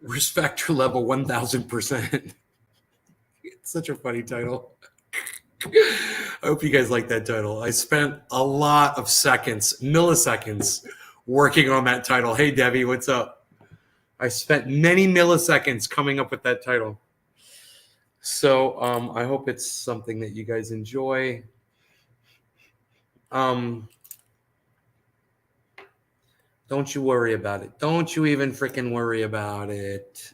Risk factor level 1000%. It's such a funny title. I hope you guys like that title. I spent a lot of seconds, milliseconds, working on that title. Hey, Debbie, what's up? I spent many milliseconds coming up with that title. So I hope it's something that you guys enjoy. Don't you worry about it. Don't you even freaking worry about it.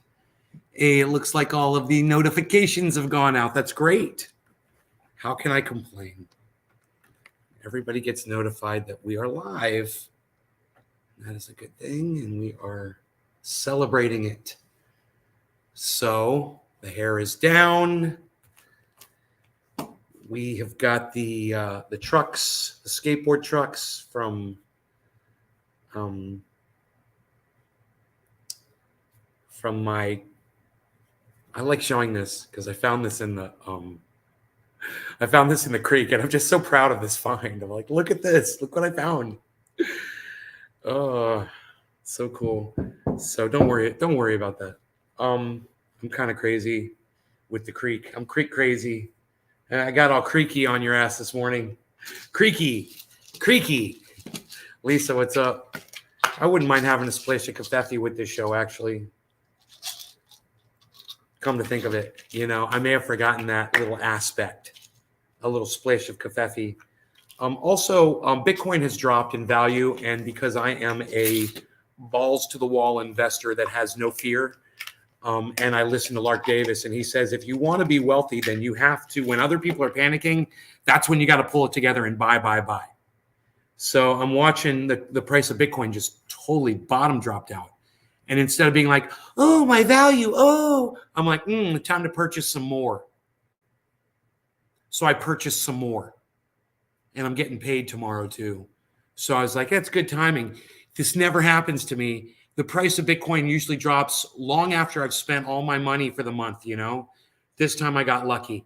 Hey, it looks like all of the notifications have gone out. That's great. How can I complain? Everybody gets notified that we are live. That is a good thing, and we are celebrating it. So the hair is down. We have got the trucks, the skateboard trucks from my. I like showing this because I found this in the creek, and I'm just so proud of this find. I'm like, look at this. Look what I found. Oh, so cool. So don't worry about that. I'm kind of crazy with the creek. I'm creek crazy. And I got all creaky on your ass this morning. Creaky. Lisa, what's up? I wouldn't mind having a splash of Kafefi with this show, actually. Come to think of it, I may have forgotten that little aspect. A little splash of Kafefi. Also, Bitcoin has dropped in value, and because I am a balls-to-the-wall investor that has no fear, and I listen to Lark Davis, and he says, if you want to be wealthy, then you have to, when other people are panicking, that's when you got to pull it together and buy. So I'm watching the price of Bitcoin just totally bottom dropped out. And instead of being like, oh, my value, I'm like, time to purchase some more. So I purchased some more. And I'm getting paid tomorrow too. So I was like, that's good timing. This never happens to me. The price of Bitcoin usually drops long after I've spent all my money for the month, This time I got lucky.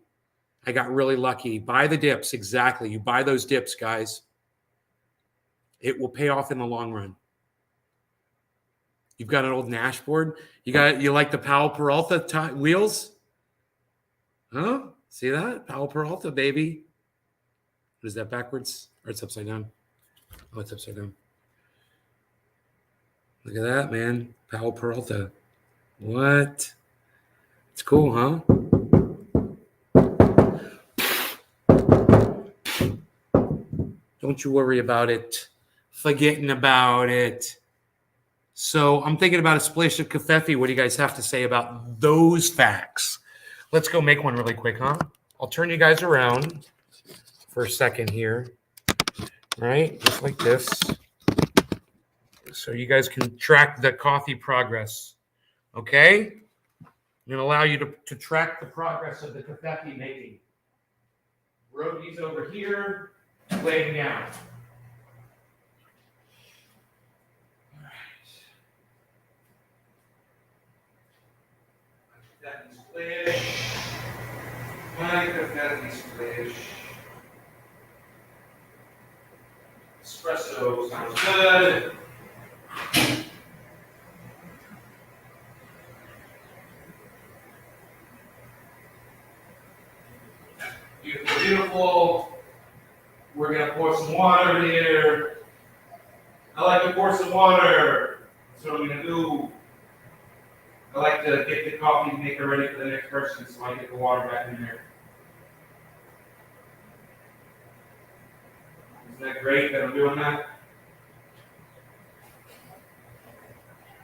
I got really lucky. Buy the dips, exactly. You buy those dips, guys. It will pay off in the long run. You've got an old Nash board? You like the Powell Peralta wheels? Huh? See that? Powell Peralta, baby. Is that backwards? Or it's upside down? Oh, it's upside down. Look at that, man. Powell Peralta. What? It's cool, huh? Don't you worry about it. Forgetting about it. So I'm thinking about a splash of Kafefi. What do you guys have to say about those facts? Let's go make one really quick, huh? I'll turn you guys around for a second here. All right, just like this. So you guys can track the coffee progress. Okay? I'm going to allow you to track the progress of the Kafefi making. Rogi's over here, laying down. All right. Kafefi splish. My Kafefi splish. Espresso sounds good. Beautiful. We're going to pour some water here. I like to pour some water. That's what I'm going to do. I like to get the coffee maker ready for the next person, so I get the water back in there. Isn't that great that I'm doing that?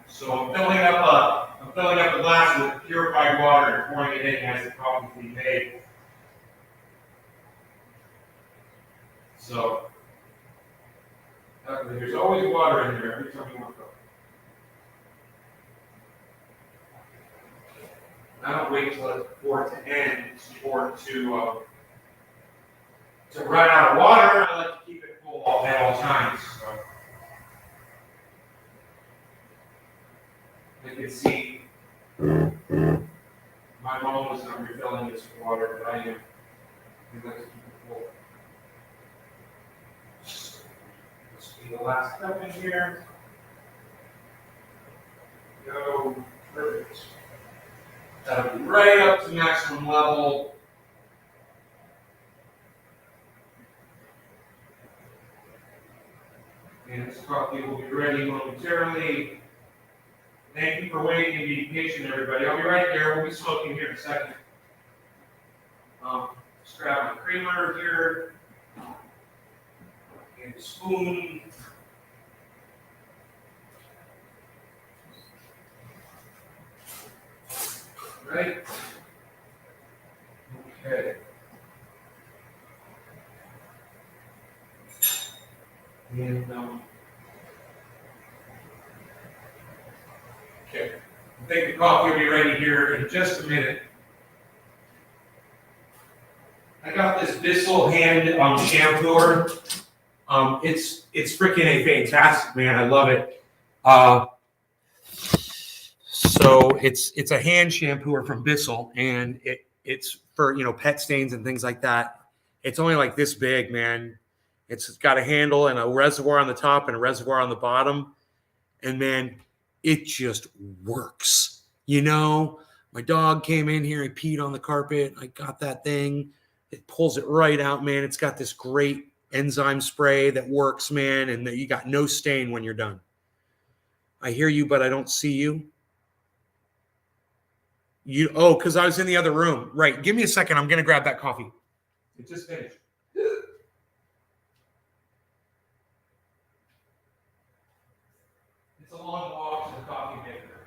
So I'm filling up a glass with purified water and pouring it in as the coffee is being made. So there's always water in there every time you want to go. I don't wait for it to end or to run out of water. I like to keep it full at all times. So you can see my My mom was not refilling this water, but I am. We like to keep it full. This will be the last cup in here. Go. Perfect. That'll be right up to maximum level. And this coffee will be ready momentarily. Thank you for waiting and being patient, everybody. I'll be right there. We'll be smoking here in a second. Just grab my creamer here. And a spoon. Right? Okay. And, okay. I think the coffee will be ready here in just a minute. I got this Bissell hand shampooer. It's freaking a fantastic, man. I love it. So it's a hand shampooer from Bissell, and it's for pet stains and things like that. It's only like this big, man. It's got a handle and a reservoir on the top and a reservoir on the bottom, and man, it just works. My dog came in here, he peed on the carpet. I got that thing. It pulls it right out, man. It's got this great enzyme spray that works, man, and you got no stain when you're done. I hear you, but I don't see you. Because I was in the other room. Right. Give me a second. I'm going to grab that coffee. It just finished. It's a long walk to the coffee maker.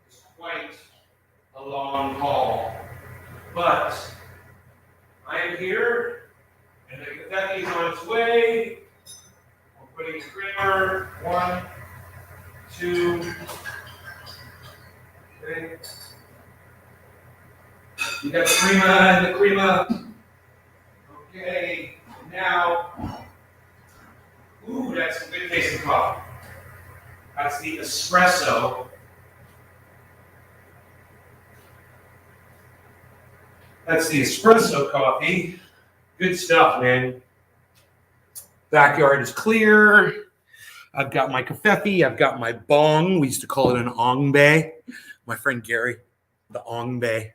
It's quite a long haul. But I am here, and the confetti is on its way. We're putting the creamer. 1, 2. Okay. You got the crema and the crema. Okay. Now, that's a good taste of coffee. That's the espresso. That's the espresso coffee. Good stuff, man. Backyard is clear. I've got my kafefi. I've got my bong. We used to call it an ongbe. My friend Gary, the ongbe.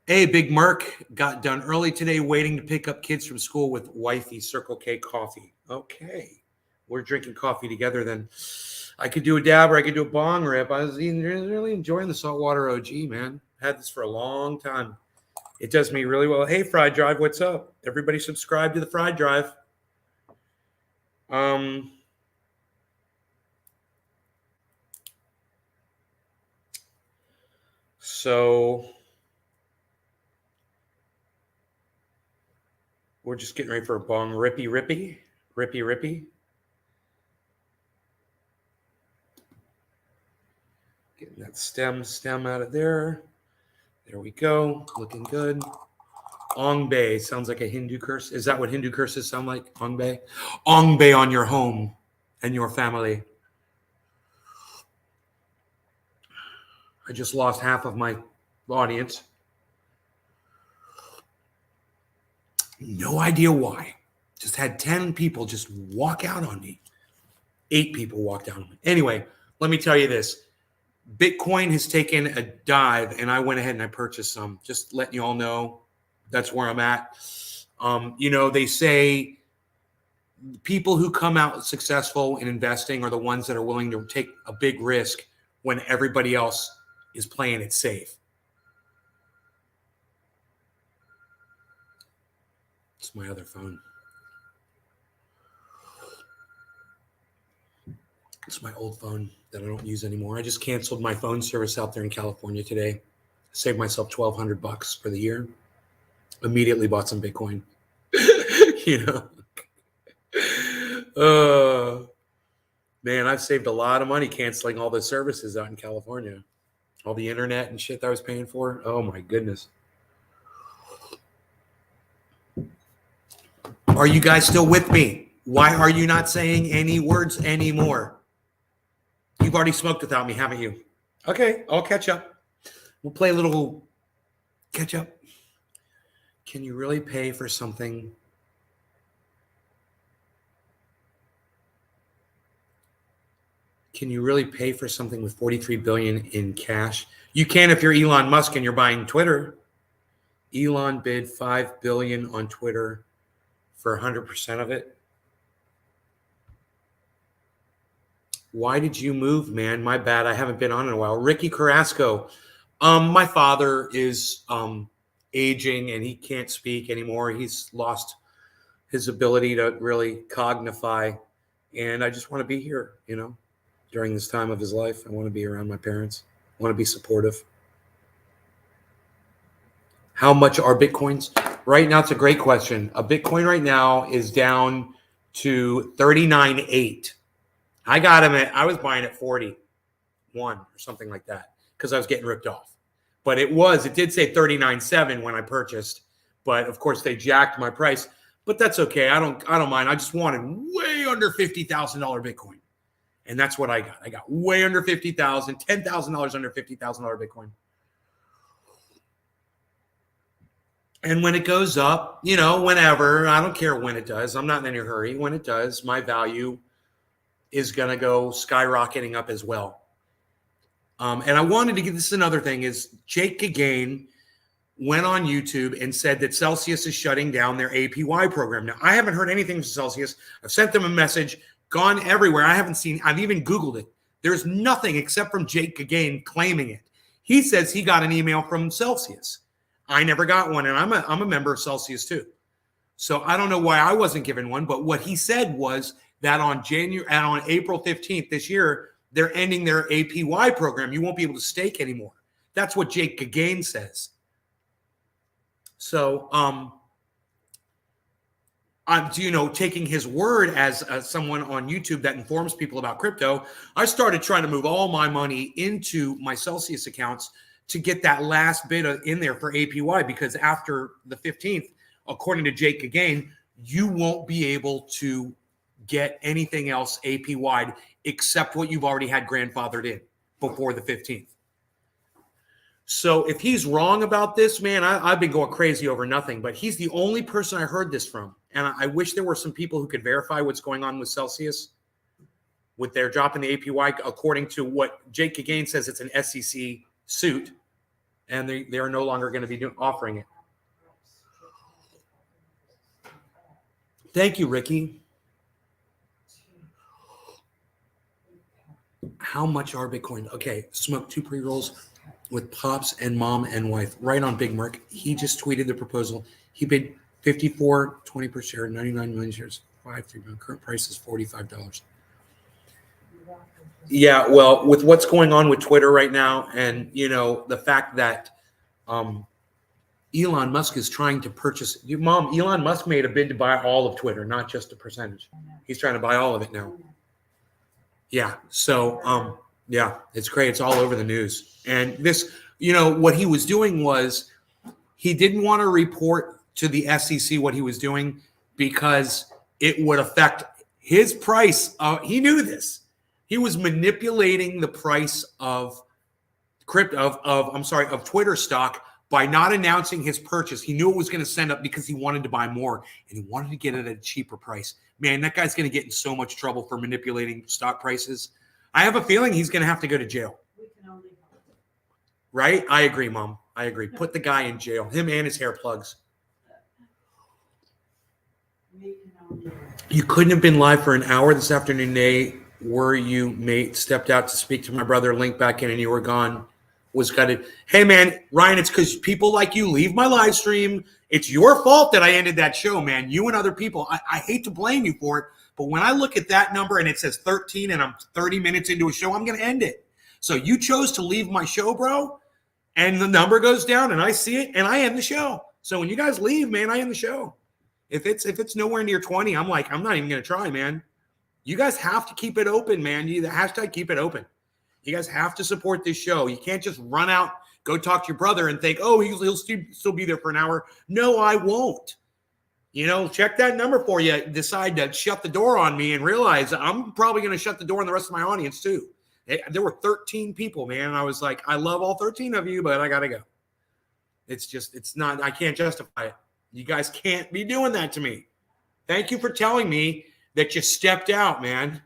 Hey, Big Merc, got done early today waiting to pick up kids from school with wifey Circle K coffee. Okay. We're drinking coffee together then. I could do a dab or I could do a bong rip. I was really enjoying the saltwater OG, man. Had this for a long time. It does me really well. Hey, Fried Drive, what's up? Everybody subscribe to the Fried Drive. So we're just getting ready for a bong rippy. Getting that stem out of there. There we go. Looking good. Ongbe sounds like a Hindu curse. Is that what Hindu curses sound like? Ongbe? Ongbe on your home and your family. I just lost half of my audience. No idea why. Just had 10 people just walk out on me. 8 people walked out on me. Anyway, let me tell you this. Bitcoin has taken a dive, and I went ahead and I purchased some. Just letting you all know that's where I'm at. They say people who come out successful in investing are the ones that are willing to take a big risk when everybody else is playing it safe. It's my other phone. It's my old phone that I don't use anymore. I just canceled my phone service out there in California today. Saved myself $1,200 for the year. Immediately bought some Bitcoin. Man, I've saved a lot of money canceling all the services out in California. All the internet and shit that I was paying for. Oh my goodness. Are you guys still with me? Why are you not saying any words anymore? You've already smoked without me, haven't you? Okay, I'll catch up. We'll play a little catch up. Can you really pay for something? Can you really pay for something with 43 billion in cash? You can if you're Elon Musk and you're buying Twitter. Elon bid 5 billion on Twitter for 100% of it. Why did you move, man? My bad. I haven't been on in a while. Ricky Carrasco. My father is aging and he can't speak anymore. He's lost his ability to really cognify. And I just want to be here, during this time of his life. I want to be around my parents. I want to be supportive. How much are Bitcoins? Right now, it's a great question. A Bitcoin right now is down to 39.8. I was buying at 41 or something like that because I was getting ripped off. But it did say 39.7 when I purchased. But of course, they jacked my price. But that's okay. I don't mind. I just wanted way under $50,000 Bitcoin. And that's what I got. I got way under $50,000, $10,000 under $50,000 Bitcoin. And when it goes up, whenever, I don't care when it does. I'm not in any hurry. When it does, my value is going to go skyrocketing up as well. And I wanted to get this another thing is Jake Gagain went on YouTube and said that Celsius is shutting down their APY program. Now, I haven't heard anything from Celsius. I've sent them a message, gone everywhere. I've even Googled it. There's nothing except from Jake Gagain claiming it. He says he got an email from Celsius. I never got one, and I'm a member of Celsius too. So I don't know why I wasn't given one, but what he said was that on April 15th this year, they're ending their APY program. You won't be able to stake anymore. That's what Jake Gagain says. So I'm taking his word as someone on YouTube that informs people about crypto, I started trying to move all my money into my Celsius accounts to get that last bit in there for APY, because after the 15th, according to Jake Gagain, you won't be able to get anything else APY'd except what you've already had grandfathered in before the 15th. So if he's wrong about this, man, I've been going crazy over nothing, but he's the only person I heard this from. And I wish there were some people who could verify what's going on with Celsius with their drop in the APY. According to what Jake Gagain says, it's an SEC suit, and they are no longer going to be offering it. Thank you, Ricky. How much are Bitcoin? Okay, smoke 2 pre-rolls with Pops and Mom and Wife. Right on Big Merc. He just tweeted the proposal. He bid $54.20 per share, 99 million shares, 5.3 million. Current price is $45. Yeah, well, with what's going on with Twitter right now, and the fact that Elon Musk is trying to purchase. Mom, Elon Musk made a bid to buy all of Twitter, not just a percentage. He's trying to buy all of it now. Yeah. So, yeah, it's great. It's all over the news. And this, what he was doing was he didn't want to report to the SEC what he was doing because it would affect his price. He knew this. He was manipulating the price of of Twitter stock by not announcing his purchase. He knew it was going to send up because he wanted to buy more, and he wanted to get it at a cheaper price. Man, that guy's going to get in so much trouble for manipulating stock prices. I have a feeling he's going to have to go to jail. Right? I agree, Mom. I agree. Put the guy in jail. Him and his hair plugs. You couldn't have been live for an hour this afternoon, Nate. Were you, mate? Stepped out to speak to my brother, linked back in, and you were gone. Was gutted. Hey, man, Ryan, it's because people like you leave my live stream. It's your fault that I ended that show, man. You and other people. I hate to blame you for it, but when I look at that number and it says 13 and I'm 30 minutes into a show, I'm going to end it. So you chose to leave my show, bro, and the number goes down and I see it and I end the show. So when you guys leave, man, I end the show. If it's nowhere near 20, I'm not even going to try, man. You guys have to keep it open, man. The hashtag keep it open. You guys have to support this show. You can't just run out, go talk to your brother and think, oh, he'll still be there for an hour. No, I won't. check that number for you. Decide to shut the door on me and realize I'm probably going to shut the door on the rest of my audience too. There were 13 people, man. And I was like, I love all 13 of you, but I got to go. It's not, I can't justify it. You guys can't be doing that to me. Thank you for telling me that you stepped out, man.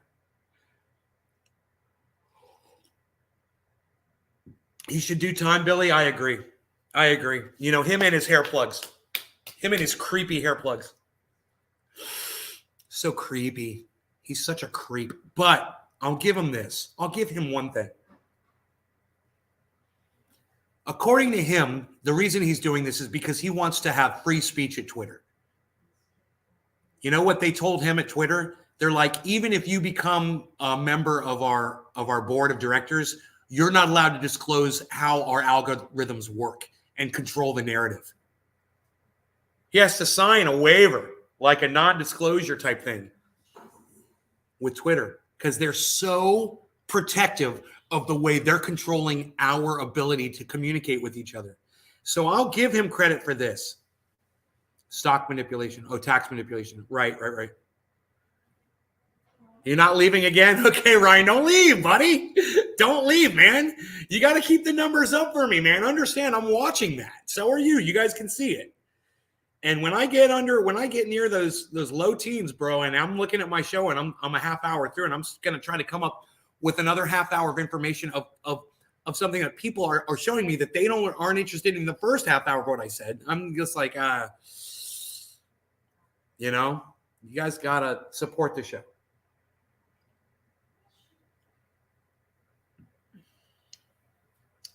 He should do time, Billy. I agree. Him and his hair plugs. Him and his creepy hair plugs. So creepy. He's such a creep. But I'll give him this. I'll give him one thing. According to him, the reason he's doing this is because he wants to have free speech at Twitter. You know what they told him at Twitter? They're like, even if you become a member of our board of directors, you're not allowed to disclose how our algorithms work and control the narrative. He has to sign a waiver, like a non-disclosure type thing with Twitter, because they're so protective of the way they're controlling our ability to communicate with each other. So I'll give him credit for this. Stock manipulation. Oh, tax manipulation. Right. You're not leaving again? Okay, Ryan, don't leave, buddy. Don't leave, man. You got to keep the numbers up for me, man. Understand, I'm watching that. So are you. You guys can see it. And when I get near those low teens, bro, and I'm looking at my show and I'm a half hour through and I'm going to try to come up with another half hour of information of something that people are showing me that they aren't interested in the first half hour of what I said. I'm just like, you guys got to support the show.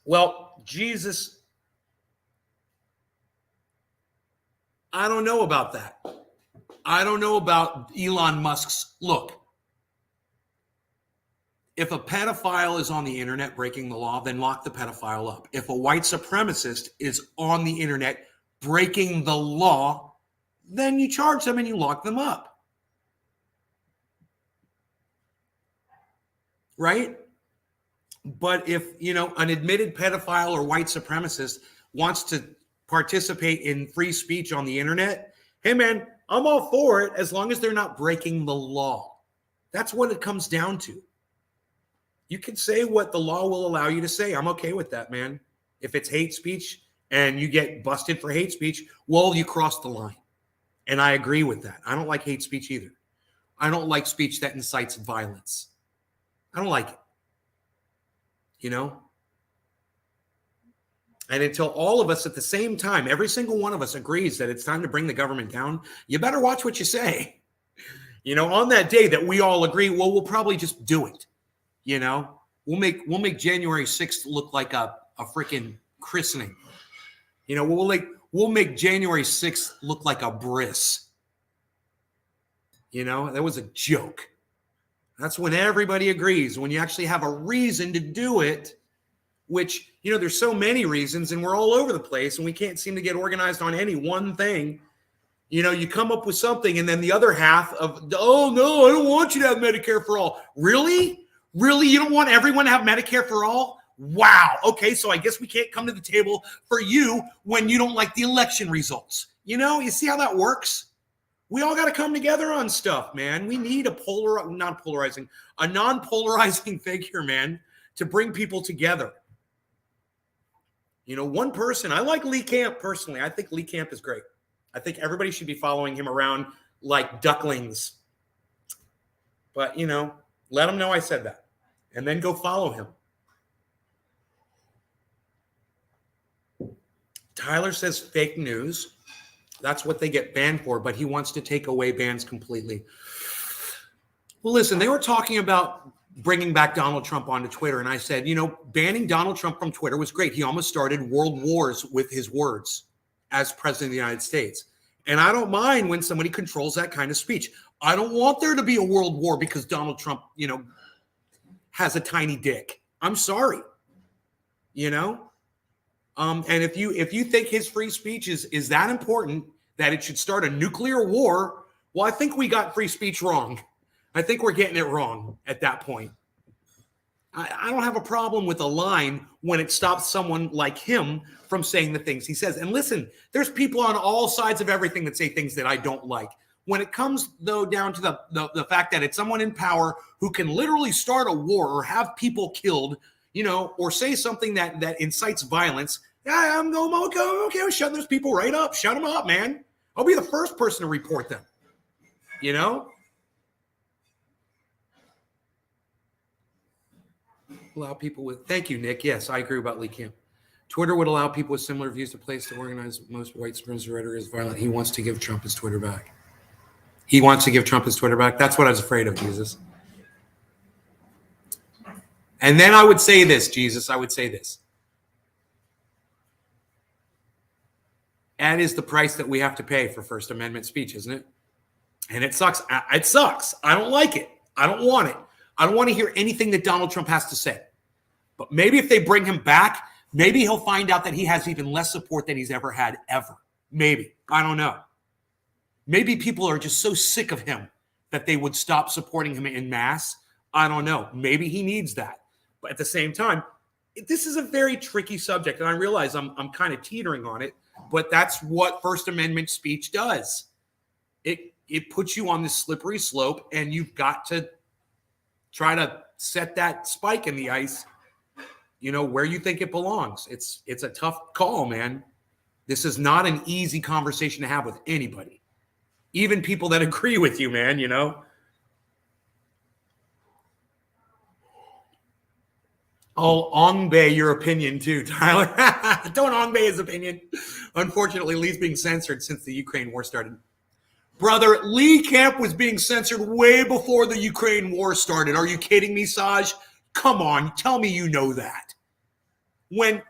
Well, Jesus, I don't know about that. I don't know about Elon Musk's look. If a pedophile is on the internet breaking the law, then lock the pedophile up. If a white supremacist is on the internet breaking the law, then you charge them and you lock them up. Right? But if, an admitted pedophile or white supremacist wants to participate in free speech on the internet, hey, man, I'm all for it as long as they're not breaking the law. That's what it comes down to. You can say what the law will allow you to say. I'm okay with that, man. If it's hate speech and you get busted for hate speech, well, you crossed the line. And I agree with that. I don't like hate speech either. I don't like speech that incites violence. I don't like it. And until all of us at the same time, every single one of us agrees that it's time to bring the government down, you better watch what you say. On that day that we all agree, well, we'll probably just do it. We'll make January 6th look like a freaking christening. We'll make January 6th look like a bris. That was a joke. That's when everybody agrees, when you actually have a reason to do it, which, there's so many reasons and we're all over the place and we can't seem to get organized on any one thing. You come up with something and then the other half of, oh, no, I don't want you to have Medicare for all. Really? Really? You don't want everyone to have Medicare for all? Wow. Okay, so I guess we can't come to the table for you when you don't like the election results. You see how that works? We all got to come together on stuff, man. We need a non-polarizing figure, man, to bring people together. One person, I like Lee Camp personally. I think Lee Camp is great. I think everybody should be following him around like ducklings. But, let him know I said that. And then go follow him. Tyler says fake news. That's what they get banned for, but he wants to take away bans completely. Well, listen, they were talking about bringing back Donald Trump onto Twitter, and I said, banning Donald Trump from Twitter was great. He almost started world wars with his words as president of the United States. And I don't mind when somebody controls that kind of speech. I don't want there to be a world war because Donald Trump, has a tiny dick. I'm sorry. And if you think his free speech is that important that it should start a nuclear war, well, I think we got free speech wrong. I think we're getting it wrong at that point. I don't have a problem with a line when it stops someone like him from saying the things he says. And listen, there's people on all sides of everything that say things that I don't like. When it comes, though, down to the fact that it's someone in power who can literally start a war or have people killed, or say something that incites violence, I'm okay, I'm shutting those people right up. Shut them up, man. I'll be the first person to report them, Allow people with, thank you, Nick. Yes, I agree about Lee Camp. Twitter would allow people with similar views to place to organize. Most white supremacist rhetoric is violent. He wants to give Trump his Twitter back. That's what I was afraid of, Jesus. And then I would say this, Jesus, That is the price that we have to pay for First Amendment speech, isn't it? And it sucks. It sucks. I don't like it. I don't want it. I don't want to hear anything that Donald Trump has to say. But maybe if they bring him back, maybe he'll find out that he has even less support than he's ever had, ever. Maybe. I don't know. Maybe people are just so sick of him that they would stop supporting him en masse. I don't know. Maybe he needs that. But at the same time, this is a very tricky subject. And I realize I'm kind of teetering on it. But that's what First Amendment speech does. It puts you on this slippery slope, and you've got to try to set that spike in the ice, where you think it belongs. It's a tough call, man. This is not an easy conversation to have with anybody, even people that agree with you, man, I'll ongbe your opinion too, Tyler. Don't ongbe his opinion. Unfortunately, Lee's being censored since the Ukraine war started. Brother, Lee Camp was being censored way before the Ukraine war started. Are you kidding me, Saj? Come on, tell me you know that. When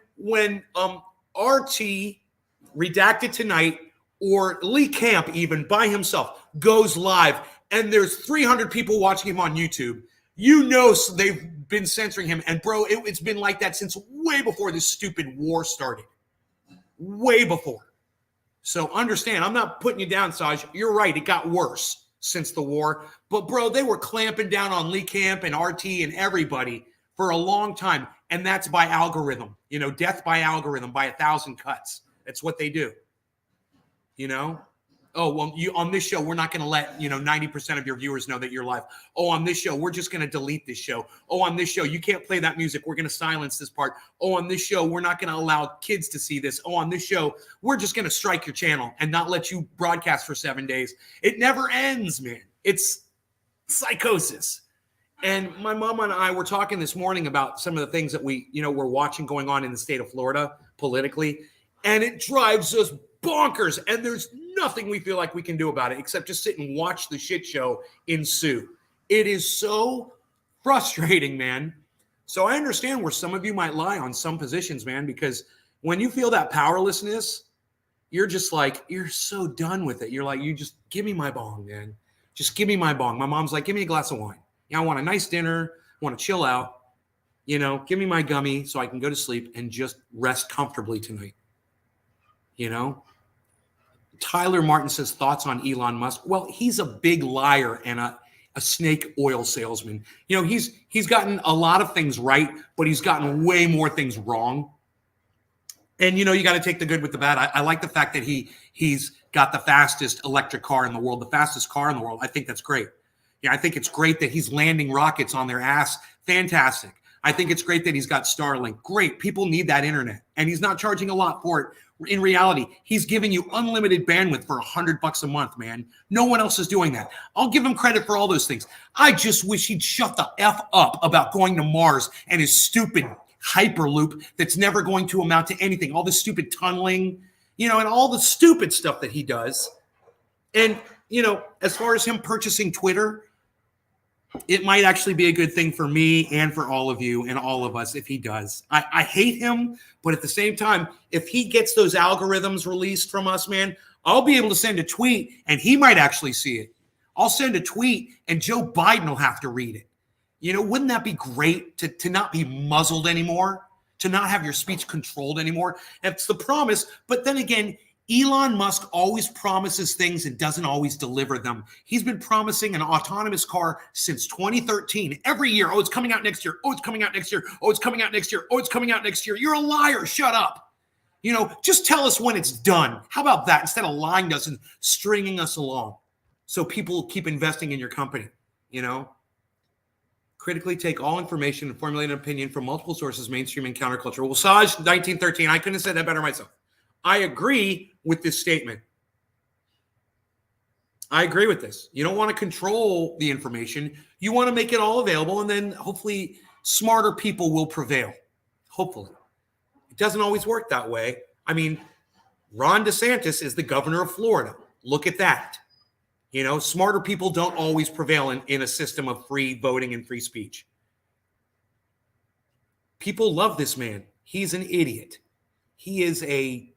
RT, Redacted Tonight, or Lee Camp even by himself goes live and there's 300 people watching him on YouTube, they've been censoring him. And bro, it's been like that since way before this stupid war started. Way before. So understand, I'm not putting you down, Saj. You're right. It got worse since the war. But, bro, they were clamping down on Lee Camp and RT and everybody for a long time. And that's by algorithm. Death by algorithm, by 1,000 cuts. That's what they do. Oh, well, on this show, we're not going to let, 90% of your viewers know that you're live. Oh, on this show, we're just going to delete this show. Oh, on this show, you can't play that music. We're going to silence this part. Oh, on this show, we're not going to allow kids to see this. Oh, on this show, we're just going to strike your channel and not let you broadcast for 7 days. It never ends, man. It's psychosis. And my mom and I were talking this morning about some of the things that we're watching going on in the state of Florida politically, and it drives us bonkers. And there's nothing we feel like we can do about it except just sit and watch the shit show ensue. It is so frustrating, man. So I understand where some of you might lie on some positions, man, because when you feel that powerlessness, you're just like, you're so done with it. You're like, you just give me my bong, man. Just give me my bong. My mom's like, give me a glass of wine. I want a nice dinner. I want to chill out. Give me my gummy so I can go to sleep and just rest comfortably tonight. Tyler Martin says, thoughts on Elon Musk? Well, he's a big liar and a snake oil salesman. He's gotten a lot of things right, but he's gotten way more things wrong. And, you got to take the good with the bad. I like the fact that he's got the fastest electric car in the world, the fastest car in the world. I think that's great. Yeah, I think it's great that he's landing rockets on their ass. Fantastic. I think it's great that he's got Starlink. Great. People need that internet. And he's not charging a lot for it. In reality, he's giving you unlimited bandwidth for $100 a month, man. No one else is doing that. I'll give him credit for all those things. I just wish he'd shut the F up about going to Mars and his stupid hyperloop that's never going to amount to anything. All this stupid tunneling, and all the stupid stuff that he does. And, as far as him purchasing Twitter, it might actually be a good thing for me and for all of you and all of us if he does. I hate him, but at the same time, if he gets those algorithms released from us, man, I'll be able to send a tweet and he might actually see it. I'll send a tweet and Joe Biden will have to read it. Wouldn't that be great to not be muzzled anymore, to not have your speech controlled anymore? That's the promise. But then again, Elon Musk always promises things and doesn't always deliver them. He's been promising an autonomous car since 2013. Every year, oh, it's coming out next year. Oh, it's coming out next year. Oh, it's coming out next year. Oh, it's coming out next year. You're a liar. Shut up. You know, just tell us when it's done. How about that? Instead of lying to us and stringing us along so people keep investing in your company, you know? Critically take all information and formulate an opinion from multiple sources, mainstream and counterculture. Well, Saj, 1913, I couldn't have said that better myself. I agree with this statement. I agree with this. You don't want to control the information. You want to make it all available, and then hopefully smarter people will prevail. Hopefully. It doesn't always work that way. I mean, Ron DeSantis is the governor of Florida. Look at that. You know, smarter people don't always prevail in a system of free voting and free speech. People love this man. He's an idiot. He's a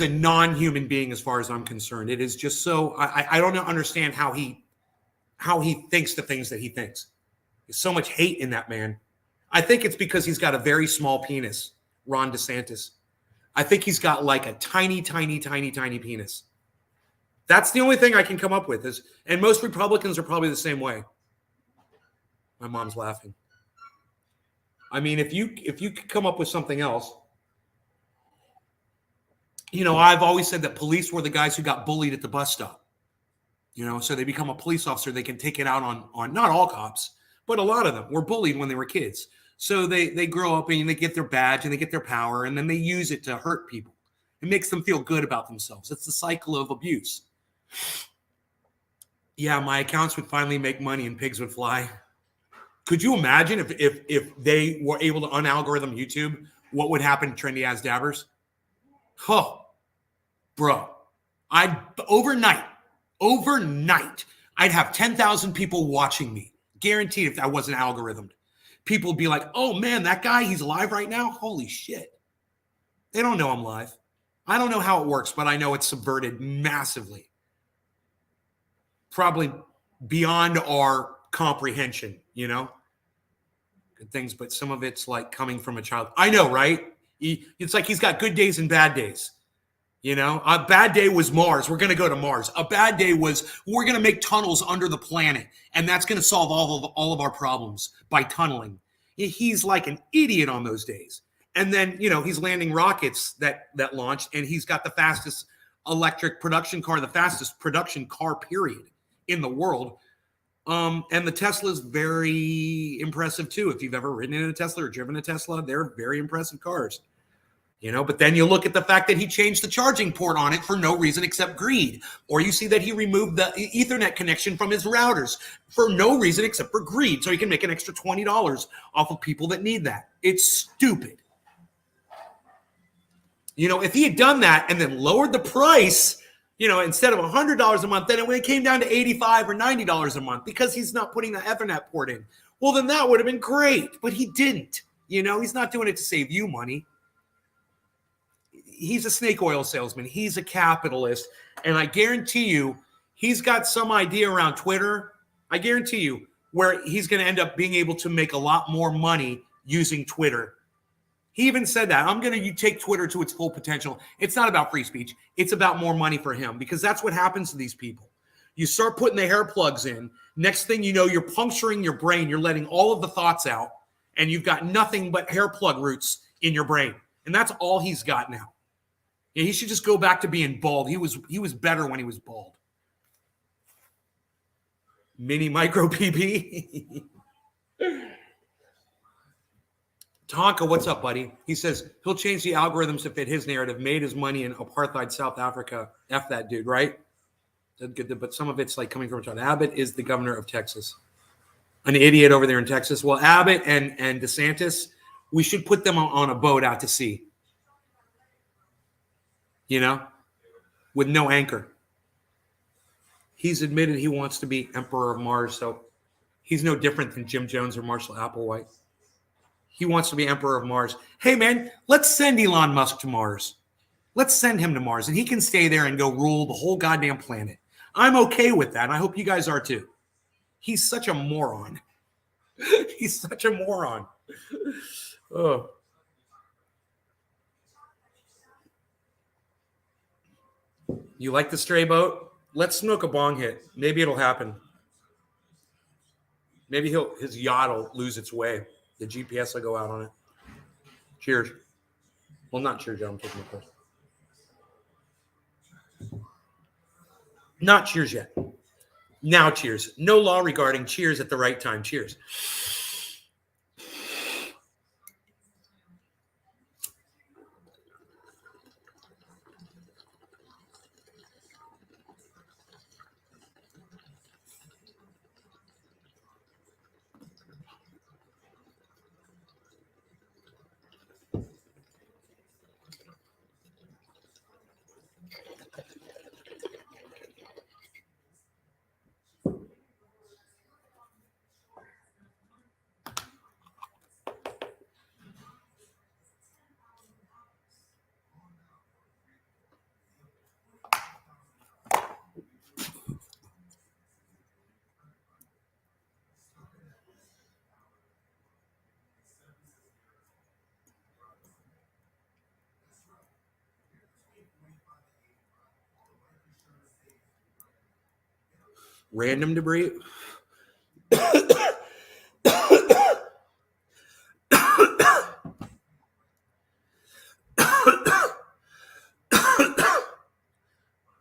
non-human being as far as I'm concerned. It is just so, I don't understand how he thinks the things that he thinks. There's so much hate in that man. I think it's because he's got a very small penis, Ron DeSantis. I think he's got like a tiny, tiny, tiny, tiny penis. That's the only thing I can come up with. And most Republicans are probably the same way. My mom's laughing. I mean, if you could come up with something else, you know, I've always said that police were the guys who got bullied at the bus stop. You know, so they become a police officer. They can take it out on not all cops, but a lot of them were bullied when they were kids. So they grow up and they get their badge and they get their power, and then they use it to hurt people. It makes them feel good about themselves. It's the cycle of abuse. Yeah, my accounts would finally make money and pigs would fly. Could you imagine if they were able to unalgorithm YouTube, what would happen to Trendy Ass Dabbers? Oh, bro. Overnight, I'd have 10,000 people watching me. Guaranteed if I wasn't algorithmed. People would be like, oh man, that guy, he's live right now? Holy shit. They don't know I'm live. I don't know how it works, but I know it's subverted massively. Probably beyond our comprehension, you know? Good things, but some of it's like coming from a child. I know, right? It's like he's got good days and bad days. You know, a bad day was Mars. We're going to go to Mars. A bad day was we're going to make tunnels under the planet, and that's going to solve all of our problems by tunneling. He's like an idiot on those days. And then, you know, he's landing rockets that launched, and he's got the fastest electric production car, the fastest production car, period, in the world. And the Tesla is very impressive, too. If you've ever ridden in a Tesla or driven a Tesla, they're very impressive cars. You know, but then you look at the fact that he changed the charging port on it for no reason except greed. Or you see that he removed the Ethernet connection from his routers for no reason except for greed. So he can make an extra $20 off of people that need that. It's stupid. You know, if he had done that and then lowered the price, you know, instead of $100 a month, then it came down to $85 or $90 a month because he's not putting the Ethernet port in. Well, then that would have been great. But he didn't. You know, he's not doing it to save you money. He's a snake oil salesman. He's a capitalist. And I guarantee you, he's got some idea around Twitter. I guarantee you where he's going to end up being able to make a lot more money using Twitter. He even said that. I'm going to take Twitter to its full potential. It's not about free speech. It's about more money for him because that's what happens to these people. You start putting the hair plugs in. Next thing you know, you're puncturing your brain. You're letting all of the thoughts out. And you've got nothing but hair plug roots in your brain. And that's all he's got now. Yeah, he should just go back to being bald. He was better when he was bald. Mini micro PB. Tonka, what's up, buddy? He says he'll change the algorithms to fit his narrative. Made his money in apartheid South Africa. F that dude, right? But some of it's like coming from John Abbott is the governor of Texas. An idiot over there in Texas. Well, Abbott and DeSantis, we should put them on a boat out to sea. You know, with no anchor. He's admitted he wants to be Emperor of Mars, so he's no different than Jim Jones or Marshall Applewhite. He wants to be Emperor of Mars. Hey, man, let's send Elon Musk to Mars. Let's send him to Mars, and he can stay there and go rule the whole goddamn planet. I'm okay with that, and I hope you guys are too. He's such a moron. He's such a moron. Oh. You like the stray boat? Let's smoke a bong hit. Maybe it'll happen. Maybe his yacht will lose its way. The GPS will go out on it. Cheers. Well, not cheers, John. I'm taking my course. Not cheers yet. Now cheers. No law regarding cheers at the right time. Cheers. Random debris.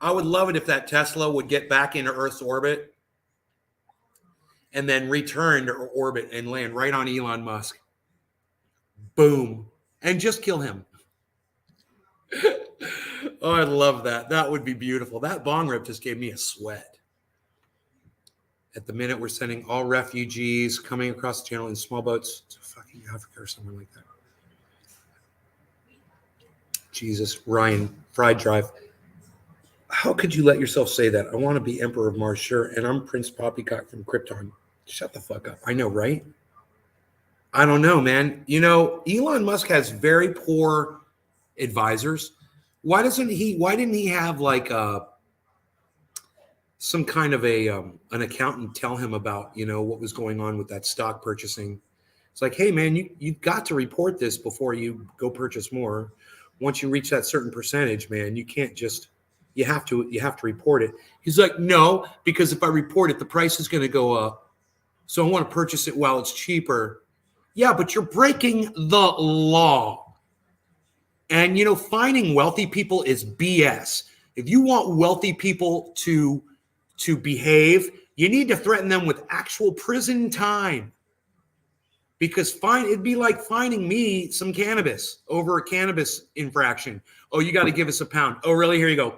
I would love it if that Tesla would get back into Earth's orbit and then return to orbit and land right on Elon Musk. Boom. And just kill him. Oh, I'd love that. That would be beautiful. That bong rip just gave me a sweat. At the minute, we're sending all refugees coming across the channel in small boats to fucking Africa or somewhere like that. Jesus, Ryan, Fried Drive. How could you let yourself say that? I want to be Emperor of Mars, sure, and I'm Prince Poppycock from Krypton. Shut the fuck up. I know, right? I don't know, man. You know, Elon Musk has very poor advisors. Why didn't he have like some kind of an accountant tell him about, you know, what was going on with that stock purchasing? It's like, hey man, you've got to report this before you go purchase more. Once you reach that certain percentage, man, you can't just, you have to report it. He's like, no, because if I report it, the price is going to go up. So I want to purchase it while it's cheaper. Yeah, but you're breaking the law. And, you know, finding wealthy people is BS. If you want wealthy people to behave, you need to threaten them with actual prison time. Because it'd be like finding me some cannabis over a cannabis infraction. Oh, you got to give us a pound. Oh, really? Here you go.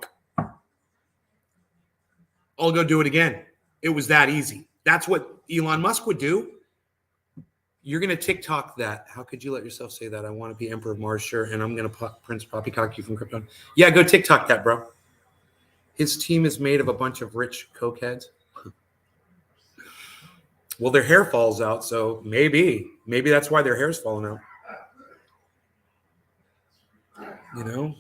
I'll go do it again. It was that easy. That's what Elon Musk would do. You're going to TikTok that. How could you let yourself say that? I want to be Emperor of Mars, sure, and I'm going to Prince Poppycock you from Krypton. Yeah, go TikTok that, bro. His team is made of a bunch of rich cokeheads. Well, their hair falls out, so maybe that's why their hair's falling out. You know?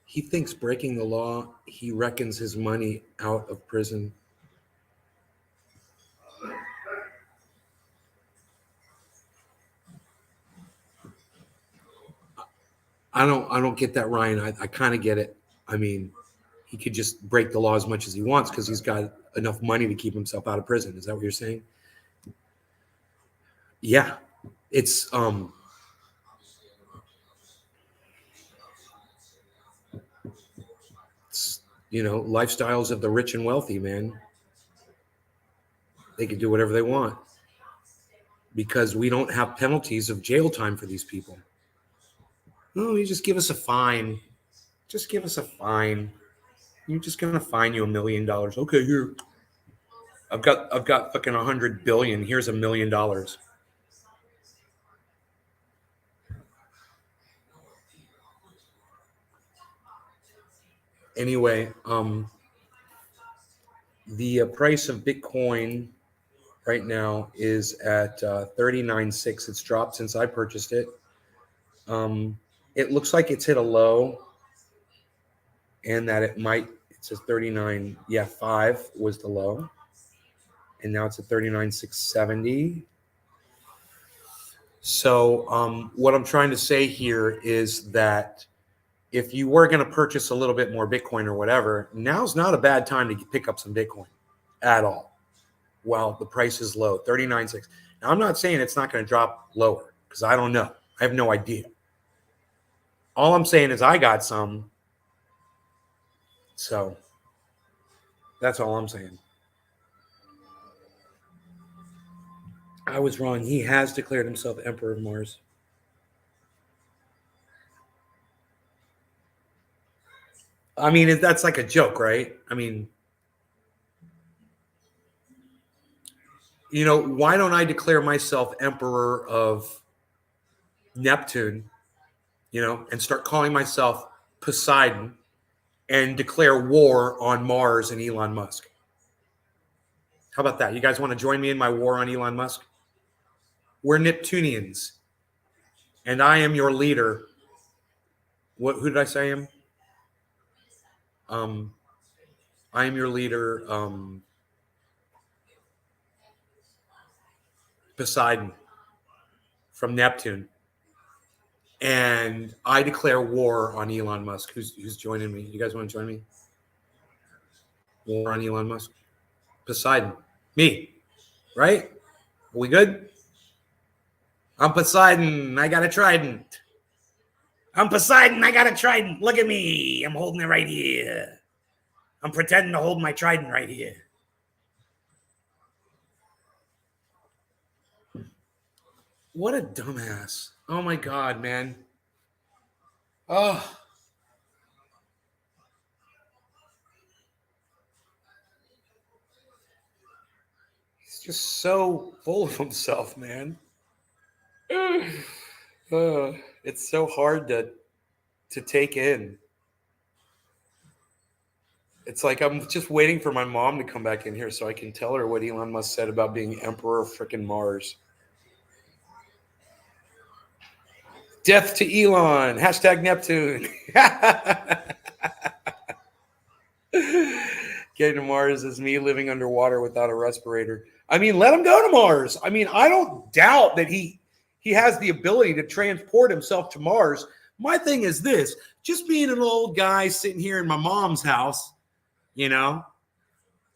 He thinks breaking the law, he reckons his money out of prison. I don't get that, Ryan. I kind of get it. I mean, he could just break the law as much as he wants because he's got enough money to keep himself out of prison. Is that what you're saying? Yeah. It's you know, lifestyles of the rich and wealthy, man. They can do whatever they want because we don't have penalties of jail time for these people. No, you just give us a fine. Just give us a fine. You're just gonna fine you $1 million. Okay, here. I've got fucking 100 billion. Here's $1 million. Anyway, the price of Bitcoin right now is at 39.6. It's dropped since I purchased it. It looks like it's hit a low, and that it says 39. Yeah, 5 was the low, and now it's at 39,670. So what I'm trying to say here is that if you were going to purchase a little bit more Bitcoin or whatever, now's not a bad time to pick up some Bitcoin at all. Well, the price is low, 39.6. Now, I'm not saying it's not going to drop lower because I don't know. I have no idea. All I'm saying is I got some. So that's all I'm saying. I was wrong. He has declared himself Emperor of Mars. I mean, that's like a joke, right? I mean, you know, why don't I declare myself Emperor of Neptune, you know, and start calling myself Poseidon and declare war on Mars and Elon Musk? How about that? You guys want to join me in my war on Elon Musk? We're Neptunians, and I am your leader. Who did I say I am? I am your leader, Poseidon from Neptune, and I declare war on Elon Musk. Who's joining me? You guys want to join me? War on Elon Musk. Poseidon, me, right? Are we good? I'm Poseidon. I got a trident. I'm Poseidon. I got a trident. Look at me. I'm holding it right here. I'm pretending to hold my trident right here. What a dumbass. Oh my God, man. Oh. He's just so full of himself, man. It's so hard to take in. It's like I'm just waiting for my mom to come back in here so I can tell her what Elon Musk said about being Emperor of frickin' Mars. Death to Elon. Hashtag Neptune. Getting to Mars is me living underwater without a respirator. I mean, let him go to Mars. I mean, I don't doubt that he has the ability to transport himself to Mars. My thing is this, just being an old guy sitting here in my mom's house, you know,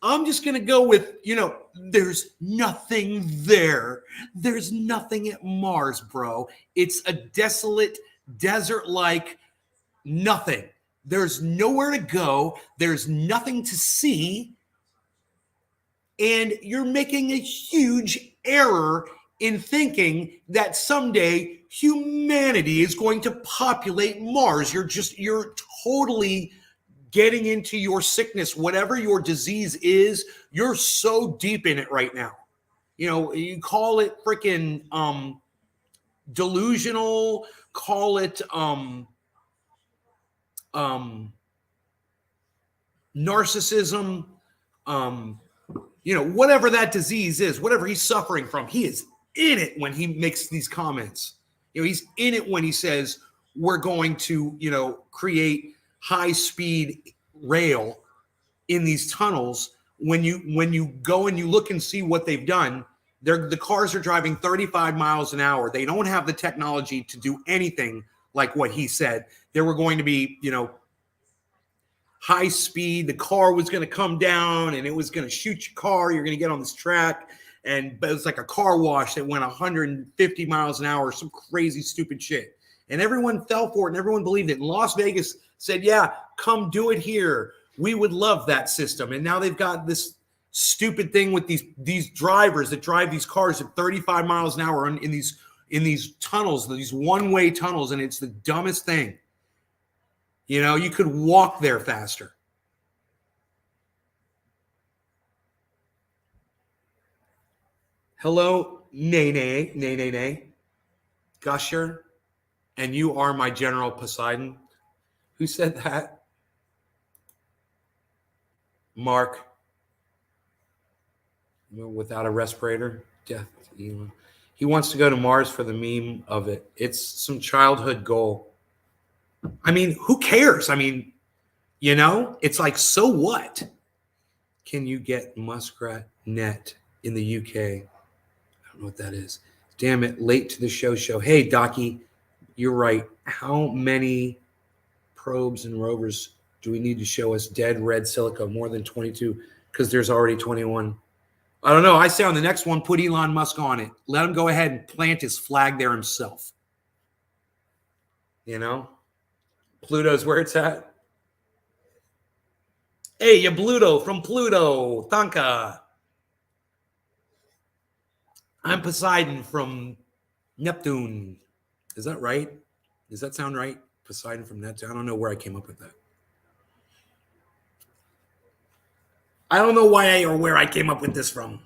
I'm just going to go with, you know, there's nothing there. There's nothing at Mars, bro. It's a desolate, desert-like nothing. There's nowhere to go. There's nothing to see. And you're making a huge error in thinking that someday humanity is going to populate Mars. You're totally getting into your sickness, whatever your disease is. You're so deep in it right now. You know, you call it freaking delusional, call it narcissism, you know, whatever that disease is, whatever he's suffering from, he is in it when he makes these comments. You know, he's in it when he says we're going to, you know, create high-speed rail in these tunnels. When you go and you look and see what they've done, the cars are driving 35 miles an hour. They don't have the technology to do anything like what he said. There were going to be, you know, high speed. The car was going to come down and it was going to shoot your car. You're going to get on this track. But it was like a car wash that went 150 miles an hour, some crazy, stupid shit. And everyone fell for it and everyone believed it. And Las Vegas said, yeah, come do it here. We would love that system. And now they've got this stupid thing with these drivers that drive these cars at 35 miles an hour in these tunnels, these one-way tunnels. And it's the dumbest thing. You know, you could walk there faster. Hello, nay. Gusher, and you are my General Poseidon. Who said that? Mark. Without a respirator. Death to Elon. He wants to go to Mars for the meme of it. It's some childhood goal. I mean, who cares? I mean, you know, it's like, so what? Can you get Muskrat Net in the UK. I don't know what that is. Damn it, late to the show. Hey, Docky, you're right. How many probes and rovers do we need to show us dead red silica? More than 22, because there's already 21. I don't know. I say on the next one, put Elon Musk on it. Let him go ahead and plant his flag there himself. You know? Pluto's where it's at. Hey, you Bluto from Pluto. Tanka. I'm Poseidon from Neptune. Is that right? Does that sound right? Poseidon from Neptune. I don't know where I came up with that. I don't know why or where I came up with this from.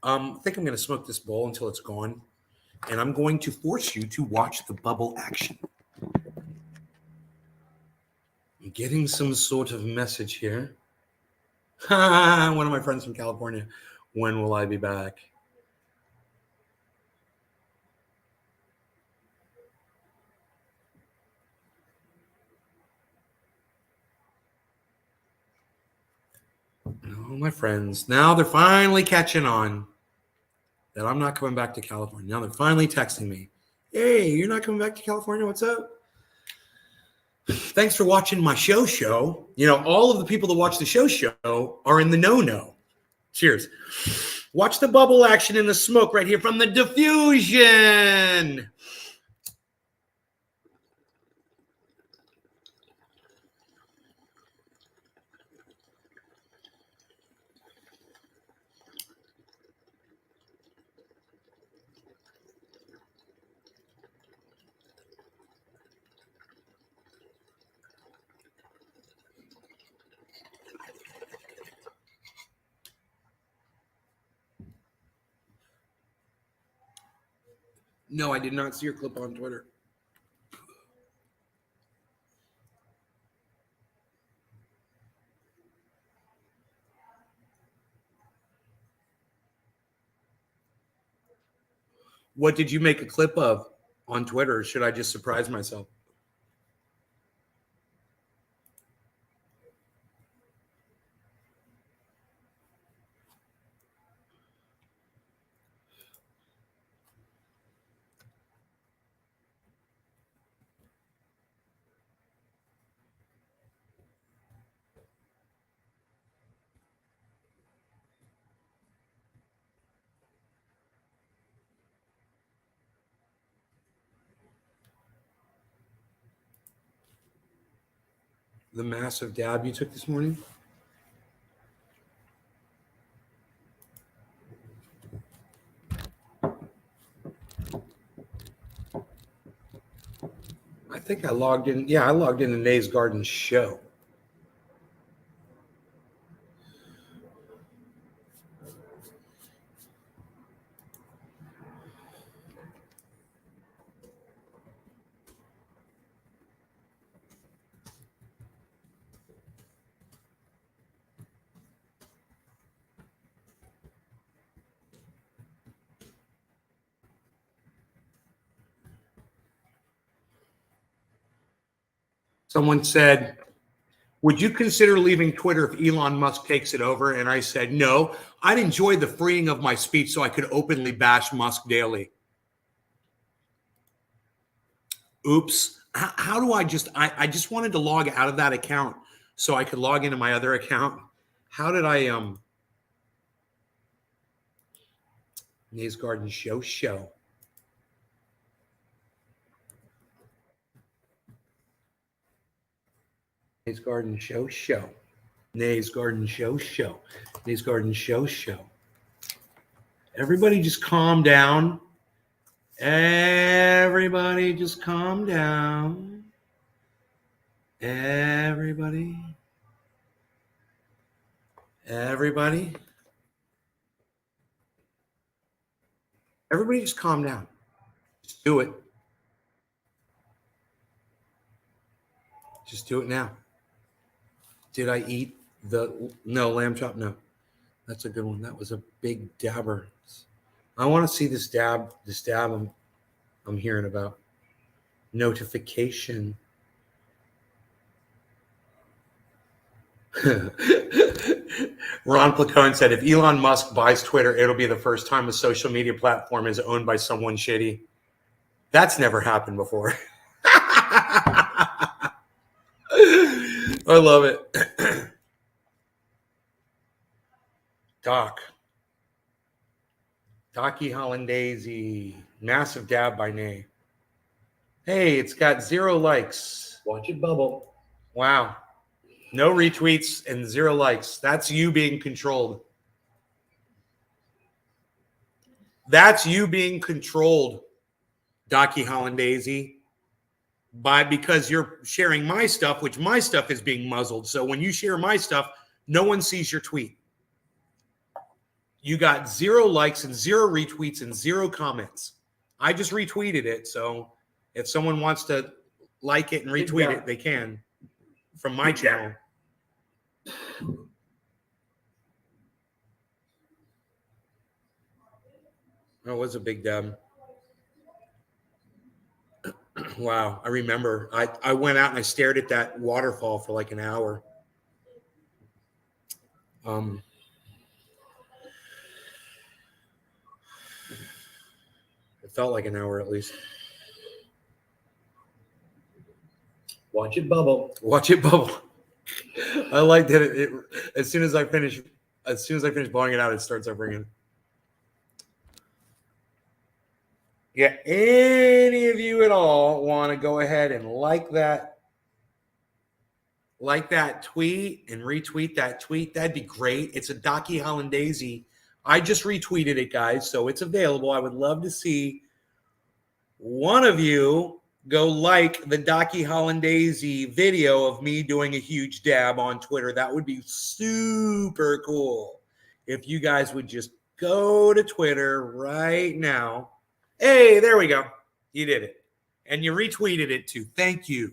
I think I'm going to smoke this bowl until it's gone. And I'm going to force you to watch the bubble action. I'm getting some sort of message here. One of my friends from California. When will I be back? Oh, my friends. Now they're finally catching on that I'm not coming back to California. Now they're finally texting me. Hey, you're not coming back to California? What's up? Thanks for watching my show. You know, all of the people that watch the show are in the no. Cheers. Watch the bubble action in the smoke right here from the diffusion. No, I did not see your clip on Twitter. What did you make a clip of on Twitter? Or should I just surprise myself? The massive dab you took this morning? I think I logged in. Yeah, I logged into Nay's Garden show. Someone said, would you consider leaving Twitter if Elon Musk takes it over? And I said, no, I'd enjoy the freeing of my speech so I could openly bash Musk daily. Oops. How do I just wanted to log out of that account so I could log into my other account. How did I, Nay's Garden show. Nay's Garden show. Nay's Garden show. Nay's Garden show. Everybody just calm down. Everybody just calm down. Everybody just calm down. Just do it. Just do it now. Did I eat no lamb chop? No. That's a good one. That was a big dabber. I want to see this dab I'm hearing about. Notification. Ron Placone said, if Elon Musk buys Twitter, it'll be the first time a social media platform is owned by someone shitty. That's never happened before. I love it. Docky Hollandaise, massive dab by Nay. Hey, it's got 0 likes. Watch it bubble. Wow. No retweets and 0 likes. That's you being controlled. That's you being controlled, Docky Hollandaise, because you're sharing my stuff, which my stuff is being muzzled. So when you share my stuff, no one sees your tweet. You got 0 likes and 0 retweets and 0 comments. I just retweeted it. So if someone wants to like it and retweet it, they can from my channel. Oh, it was a big dub. Wow. I remember I went out and I stared at that waterfall for like an hour. It felt like an hour at least. Watch it bubble. Watch it bubble. I like that it as soon as I finish blowing it out, it starts up ringing. Yeah, any of you at all want to go ahead and like that tweet and retweet that tweet, that'd be great. It's a Docky Hollandaise. I just retweeted it, guys, so it's available. I would love to see one of you go like the Docky Hollandaise video of me doing a huge dab on Twitter. That would be super cool. If you guys would just go to Twitter right now. Hey, there we go. You did it. And you retweeted it too. Thank you.